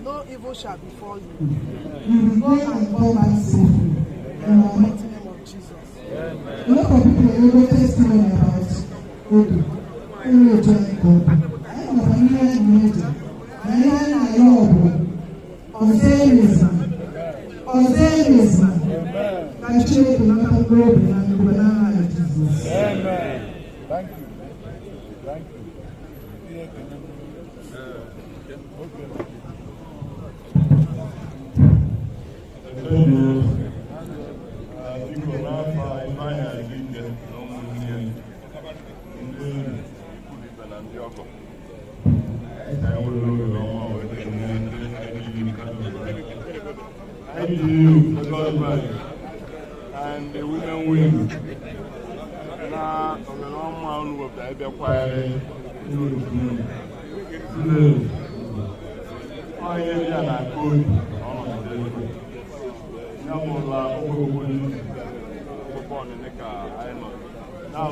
No evil shall befall you. You will go and come back safely. In the mighty name of Jesus. A lot of people will testimony about Odo. I know God. I am a familiar manager. I am a Lord. My children will not grow and banana Jesus. Amen. Thank you. Thank you. And the women win. Now, on the normal of the choir, I am good. Now,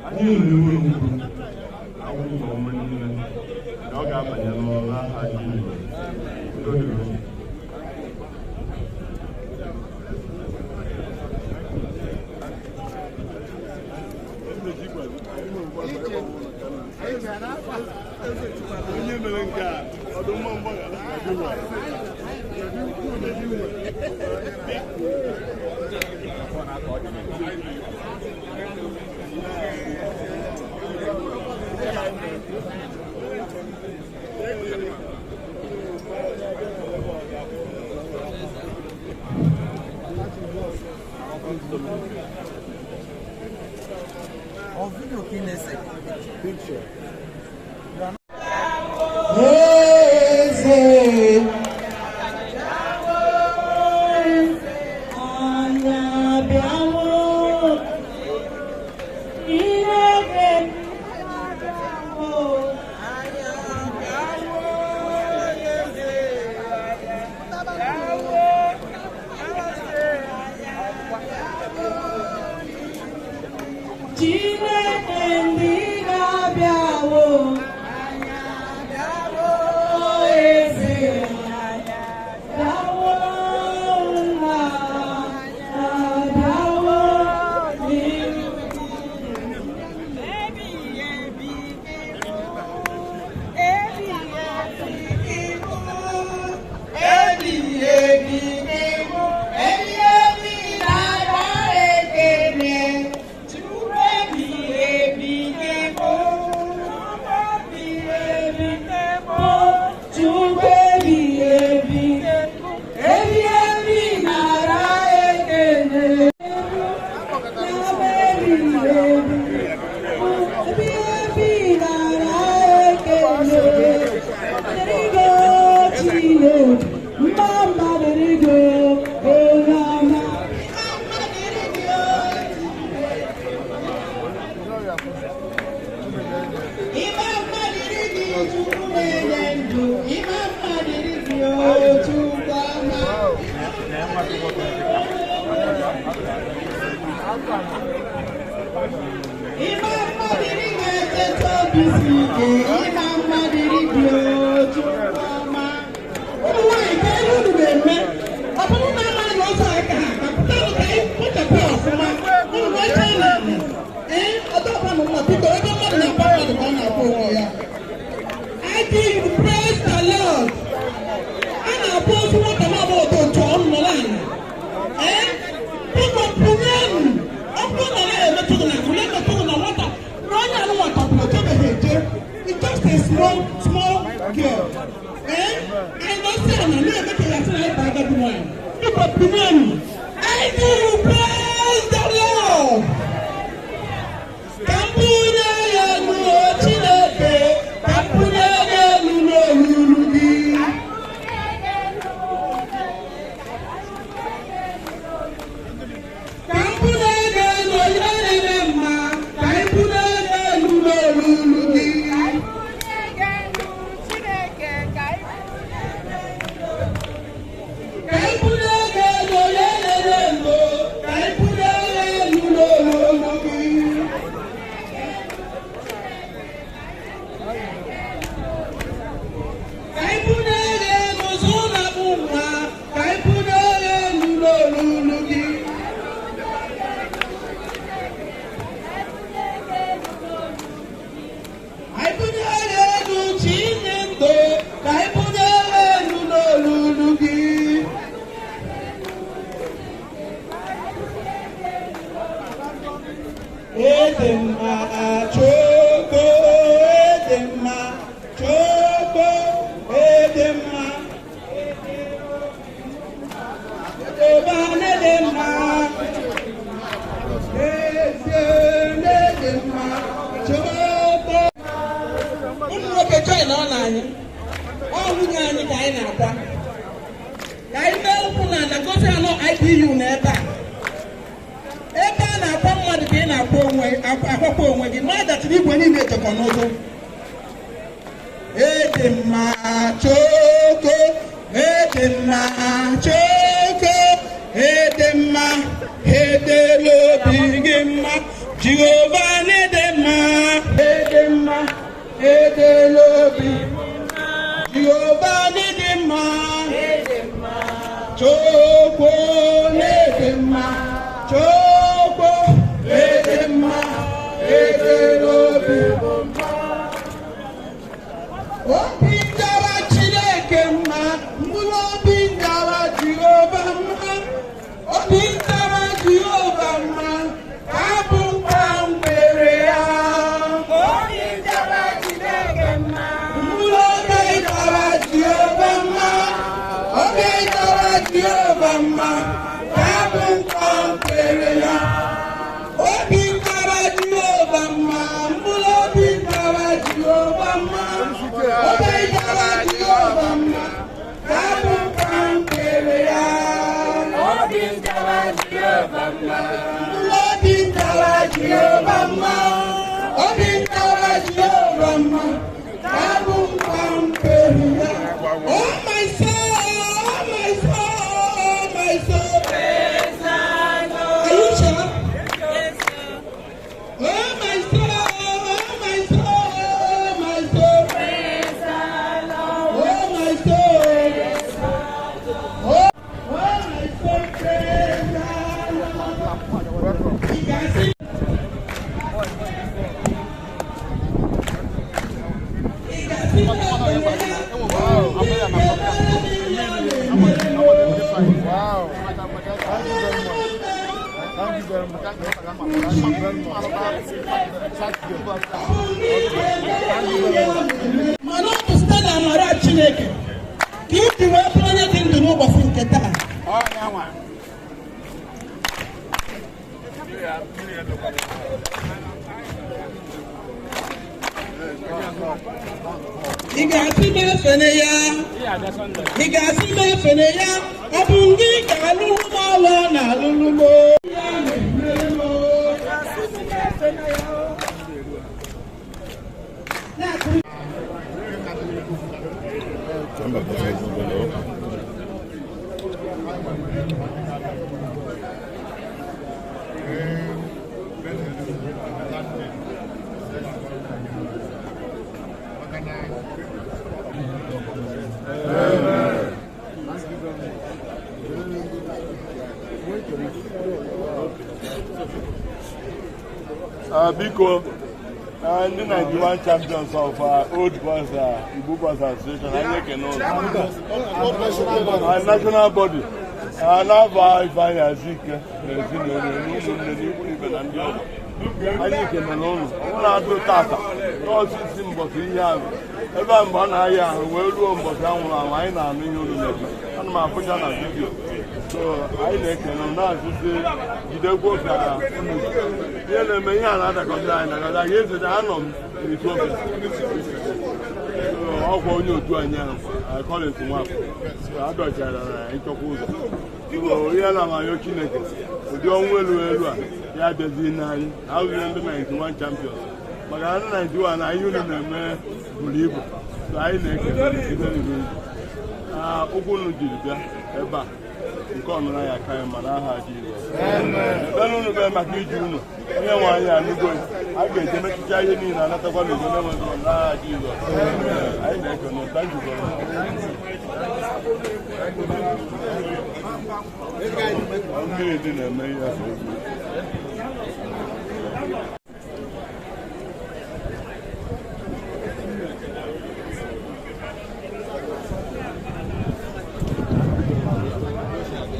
I knew I Picture. Jehovah, Biko, the 91 champions of Old Boys Igbo Boys Association, national body. IfeanyiChukwu, so I like now Debo I call it one. So I don't the 91 champions. But I don't 91 I believe. So I like Come on, I can't manage Jesus. Amen. Don't know my kids. I get to make a in another one. Jesus. I know. Thank you very much.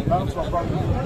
Thanks for coming.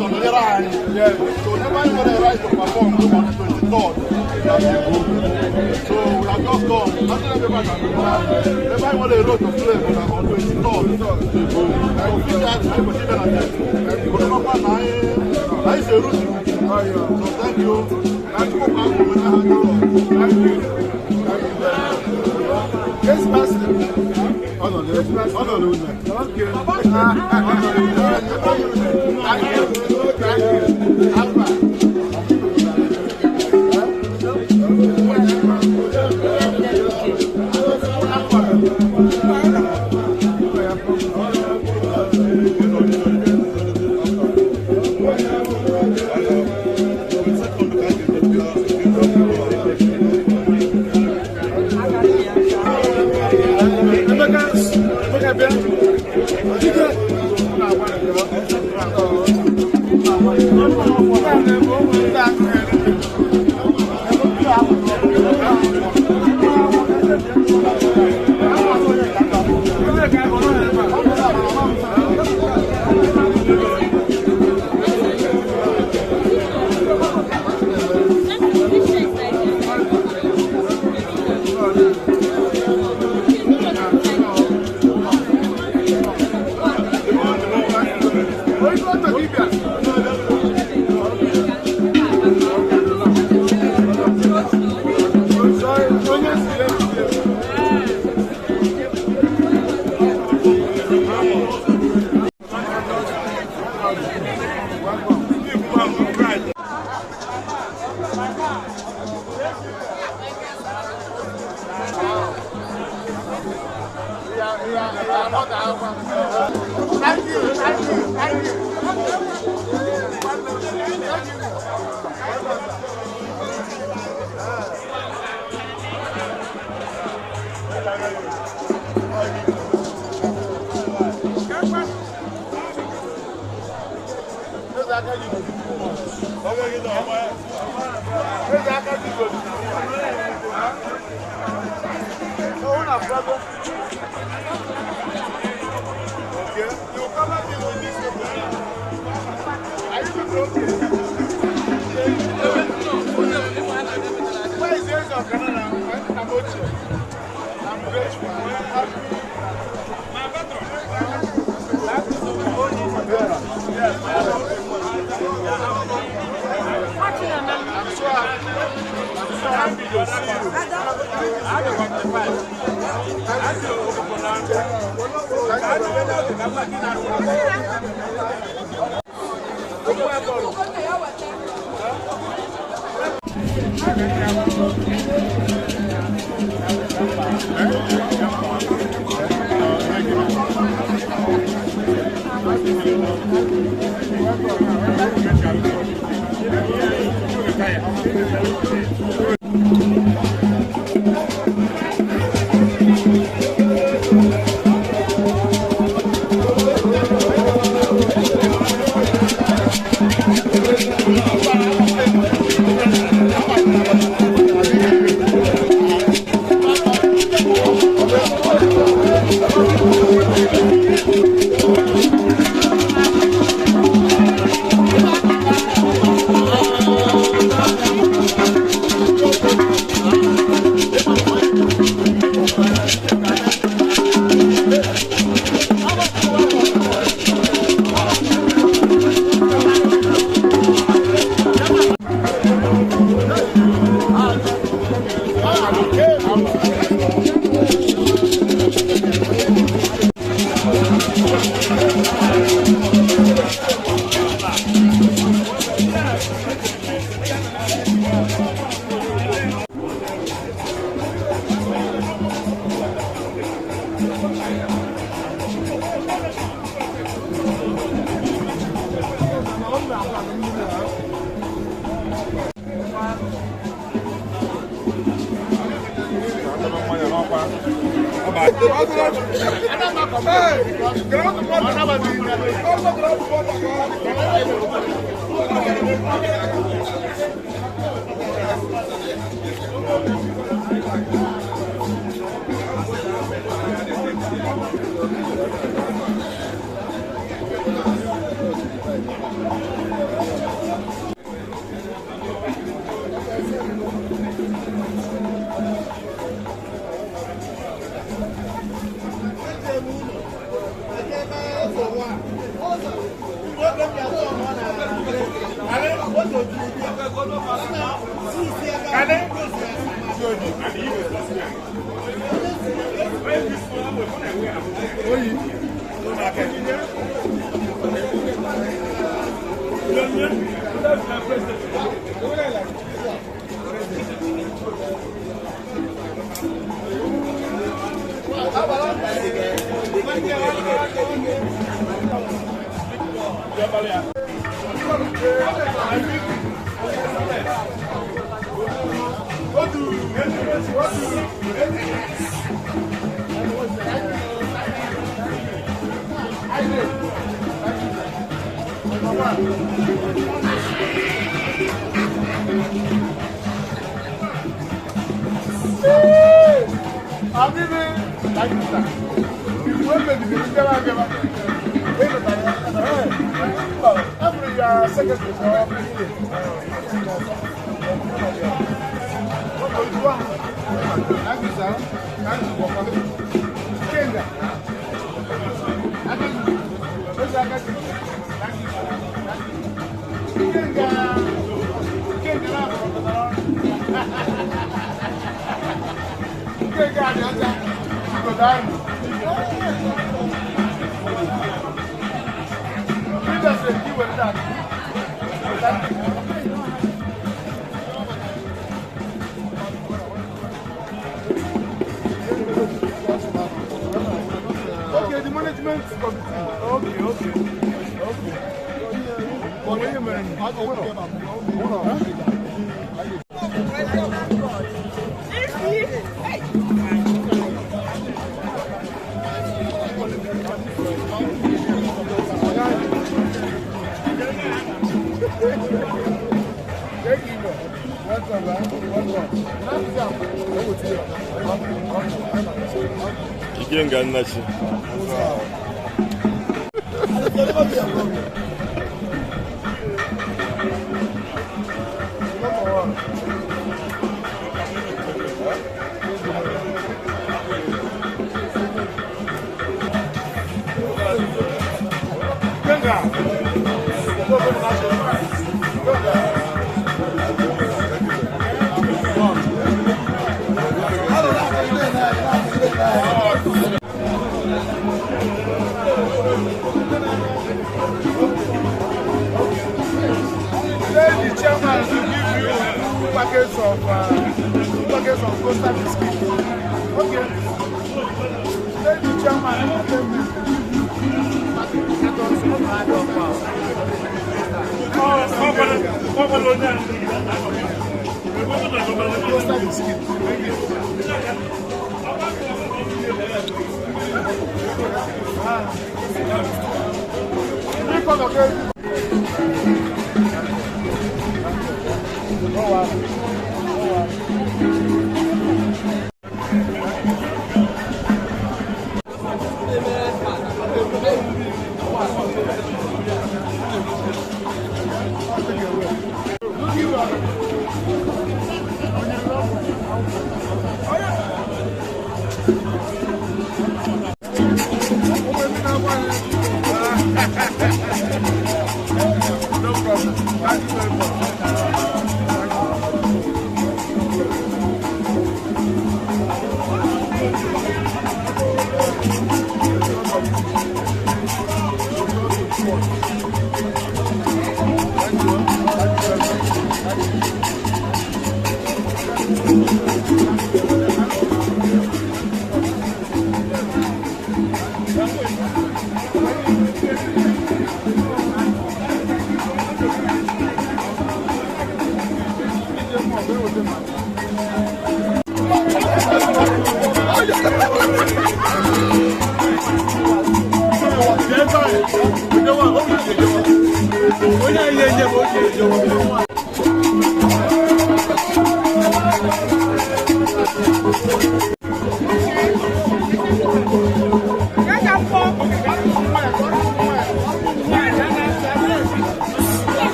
on the line. Yeah. So never got the right to perform on the 23rd. So we have just gone. Never got the road to play on the 23rd. So nice route. So thank you. Thank you. Yes, Pastor.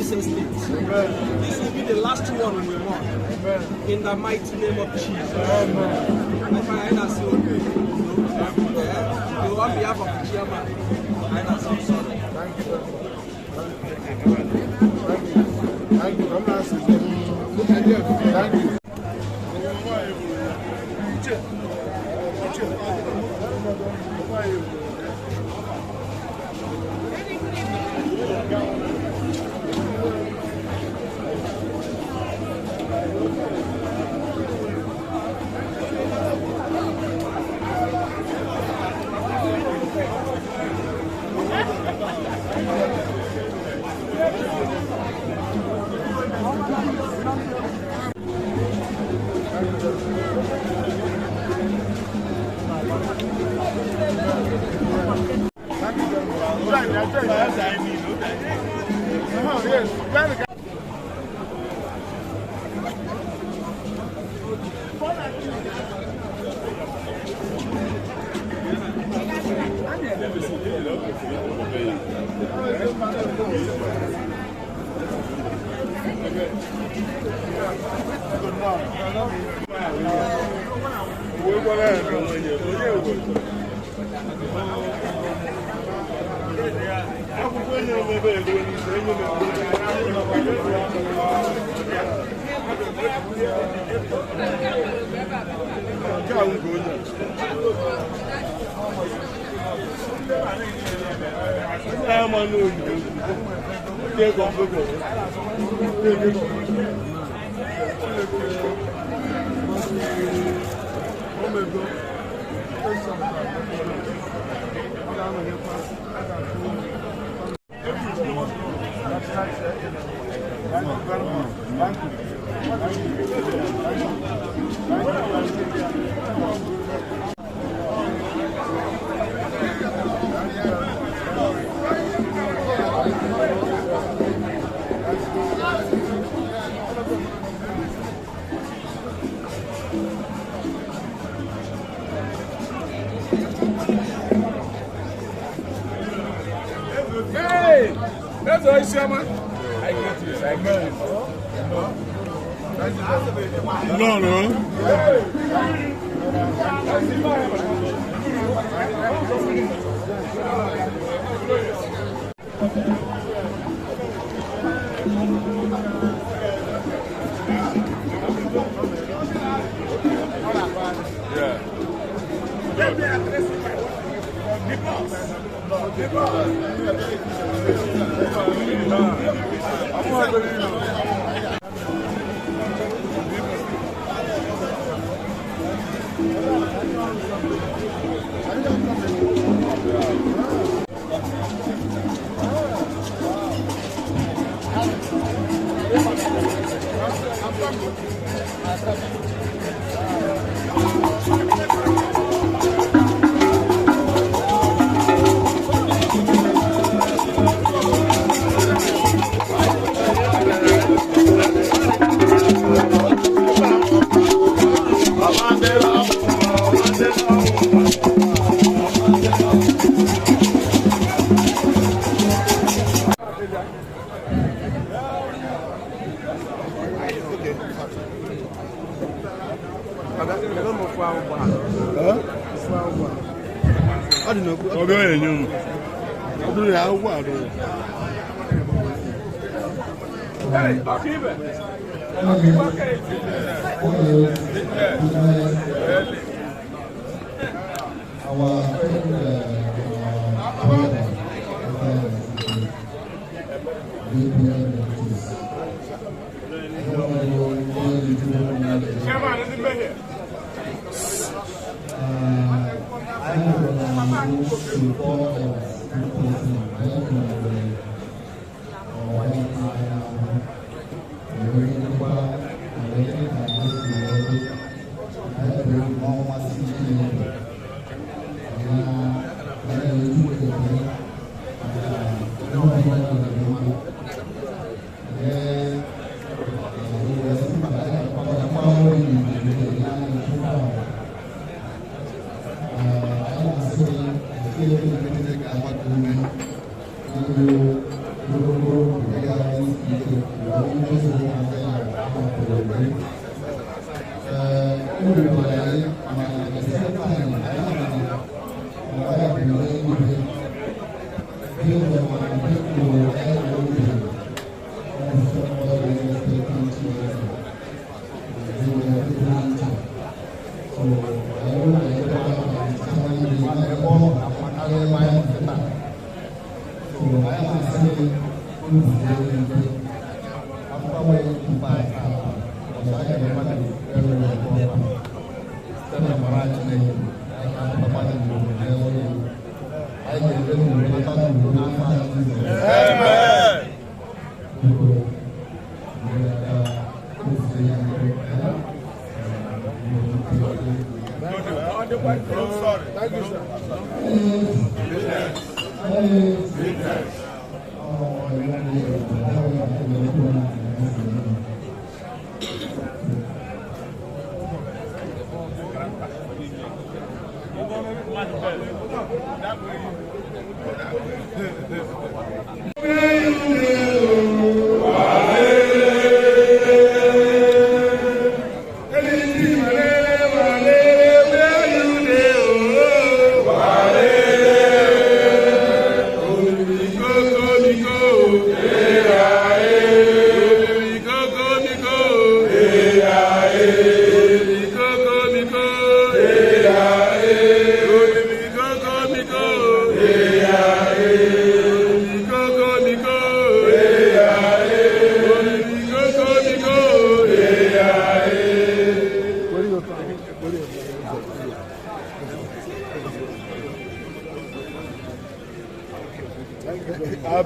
Jesus' name. This will be the last one we want. In the mighty name of Jesus. On behalf of the chairman, I'm sorry. Thank you. Thank you.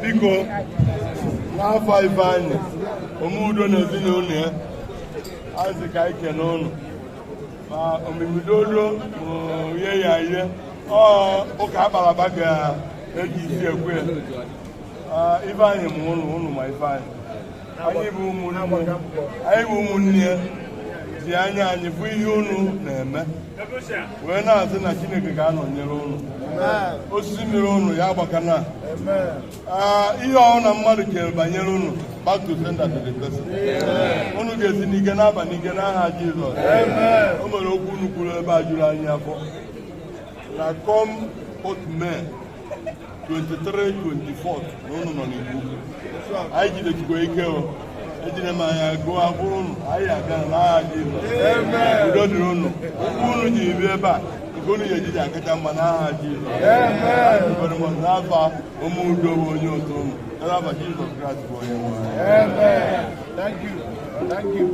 Biko n'afọ Ifeanyi omudo na ezinụlọ ya Azike ike n'ụlọ ma omibidodo ye ya ihe ụka akparaba ga-eji isi ekwe Ifeanyi m ụnụ ma Ifeanyi anyị bụ ụmụnne ya ji anya anyị bụ ihe unu na-eme wee na-asị na Chineke ga-anọnyere unu osisi mmiri unu ya agbakana ihe ọhụụ na mmadụ kere banyere unu back to sender to the person unu ga-esi n'ike n'aba n'ike n'aha Jizọs o mere okwu unu kwuru ebe a juru anyị afọ na come otu Mee 23-24 na unu nọ n'Igbo anyị jidechikwa ike ejire m anya gụọ akwụrụ unu anyị aga n'aha Jizọs udo dịrị unu okwu unu ji bịa ebe a nke unu ga-ejiji akacha mma n'aha Jizọs n'afọ ụmụ udo bụ onye otu unu n'afọ Jizọs Kraịst bụ onye nwe anyị. Thank you. Thank you.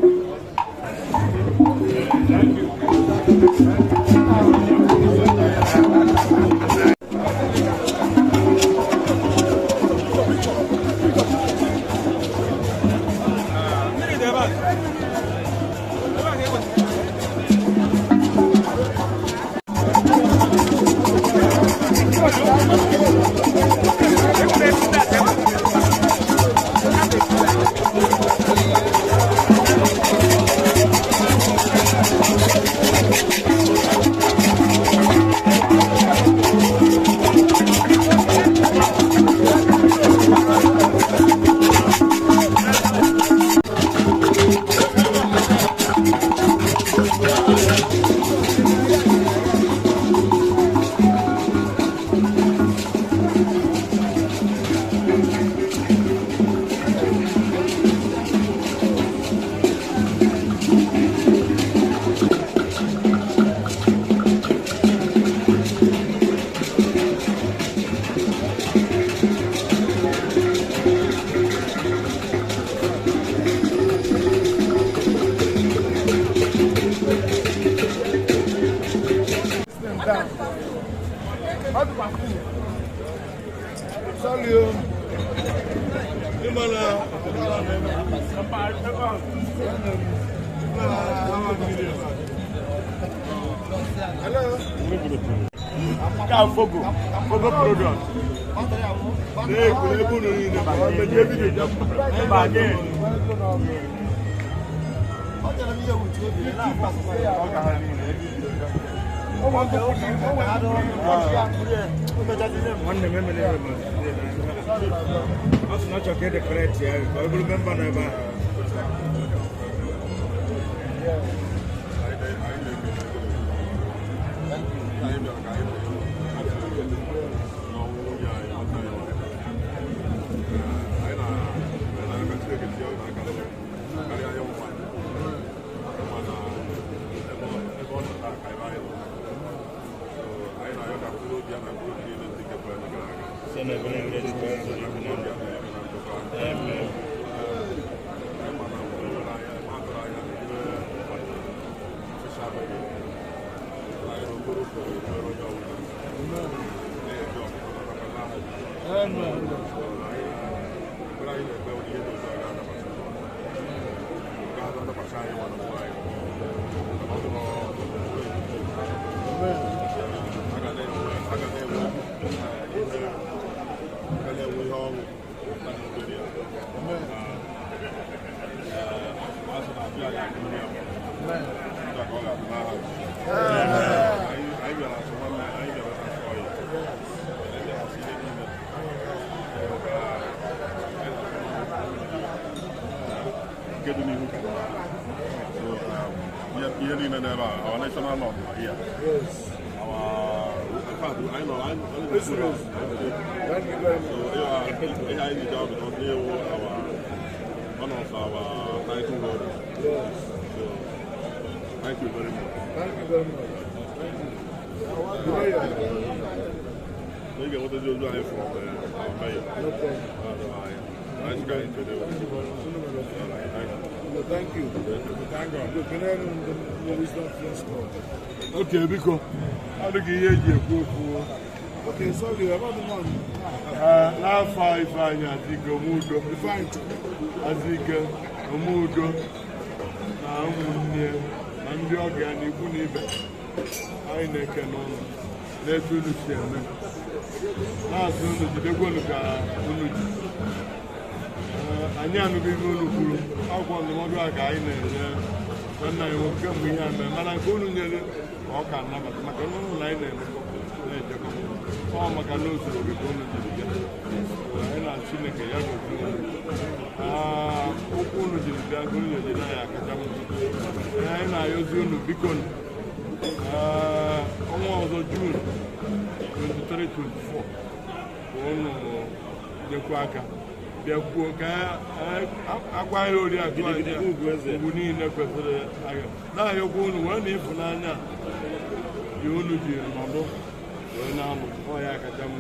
Our national law here. Yes. I know. Thank you very much. So, I need job because they were one of our title holders. Yes. So, thank you very much. Thank you very much. Thank you. What did you do for our mayor? No problem. Nice guy today. Thank you very much. Thank you. Thank God. Good. Can I have the wisdom first call? Okay, because how do you hear you? Okay, sorry, about the money. Now, Ifeanyichukwu, Omudo, Azike, Omudo, Amuwo, and the organic Unibe. I neck and on. Let's do the same. Now, soon as they're going to go, Anya no be Muolokwu. How come the mother guy in there? When I will come with him, and I'm going to get it. Or can never make a long line. Oh, my God, no, so we're going to get it. And I've seen a Yago. Okunu is going to deny a and I use you to become almost June 23 24. The Quaka. The Quaka, acquired already a good who need a question. Now you're going to one if Nana. You only do another. Now, I can come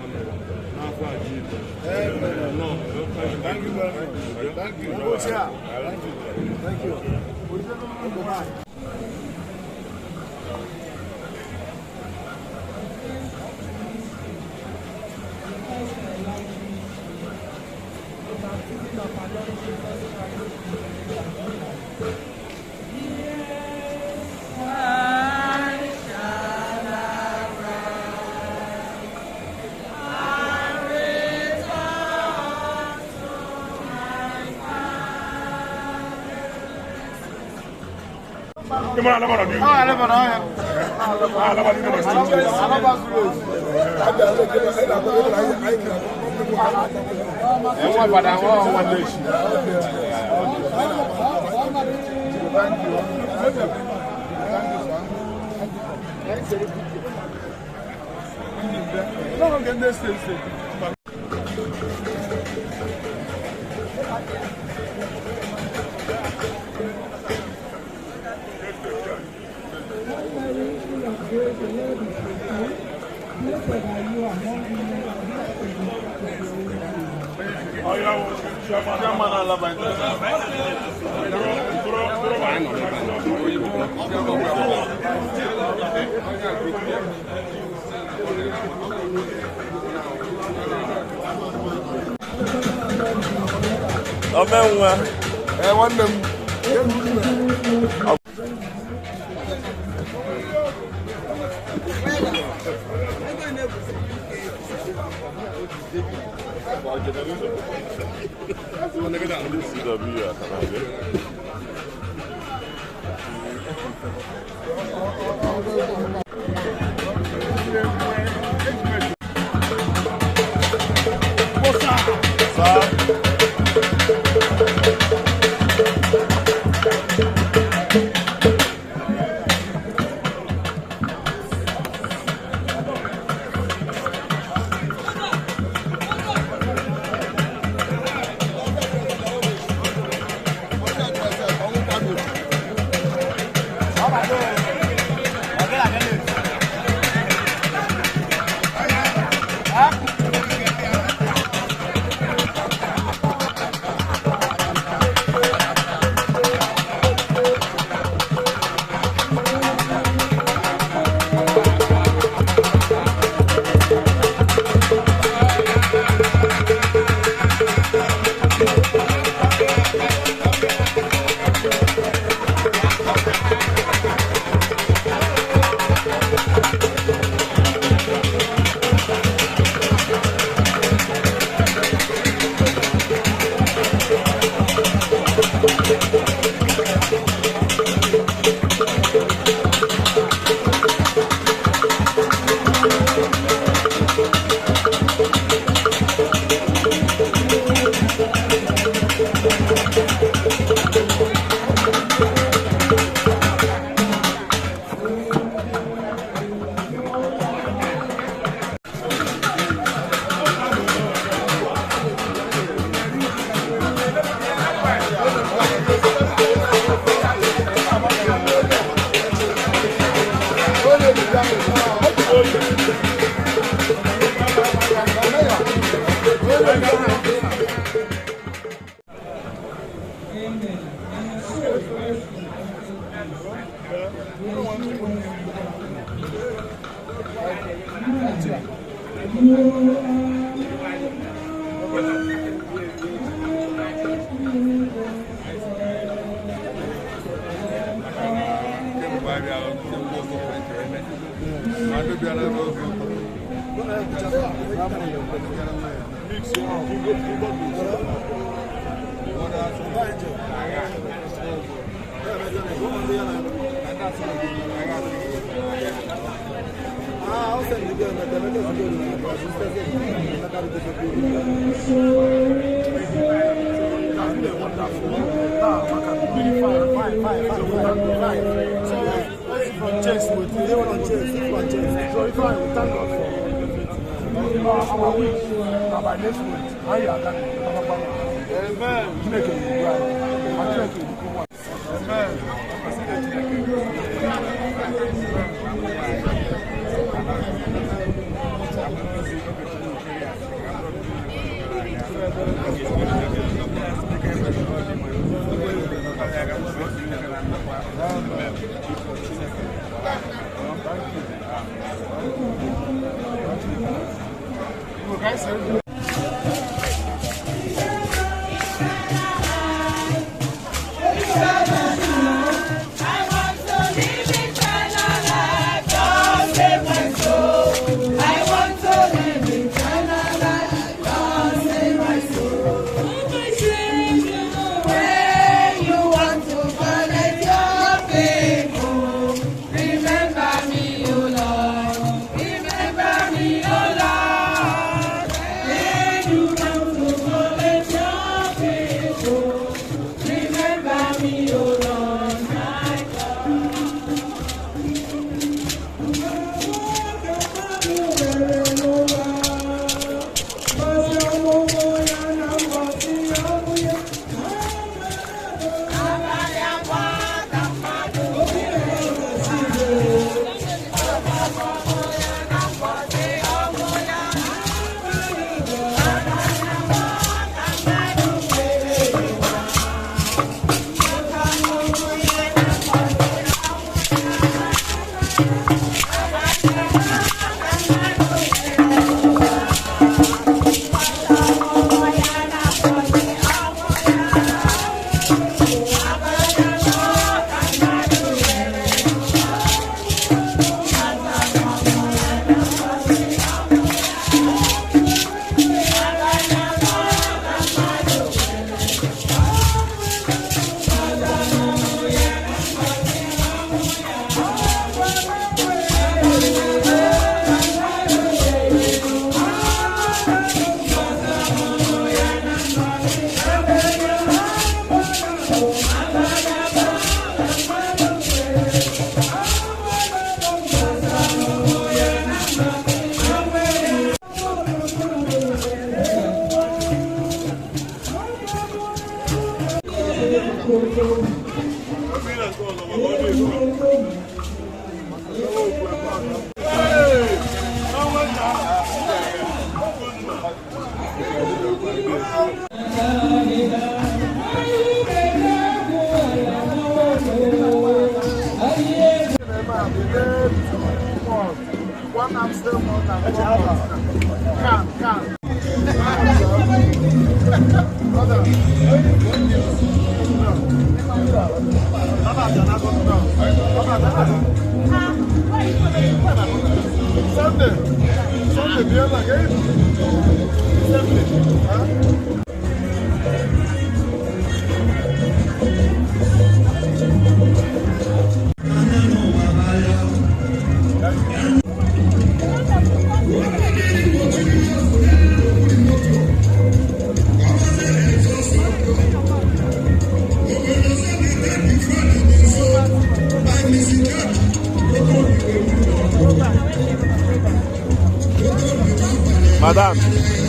now for Jesus. No, thank you very much. Thank you. Thank you. Madam.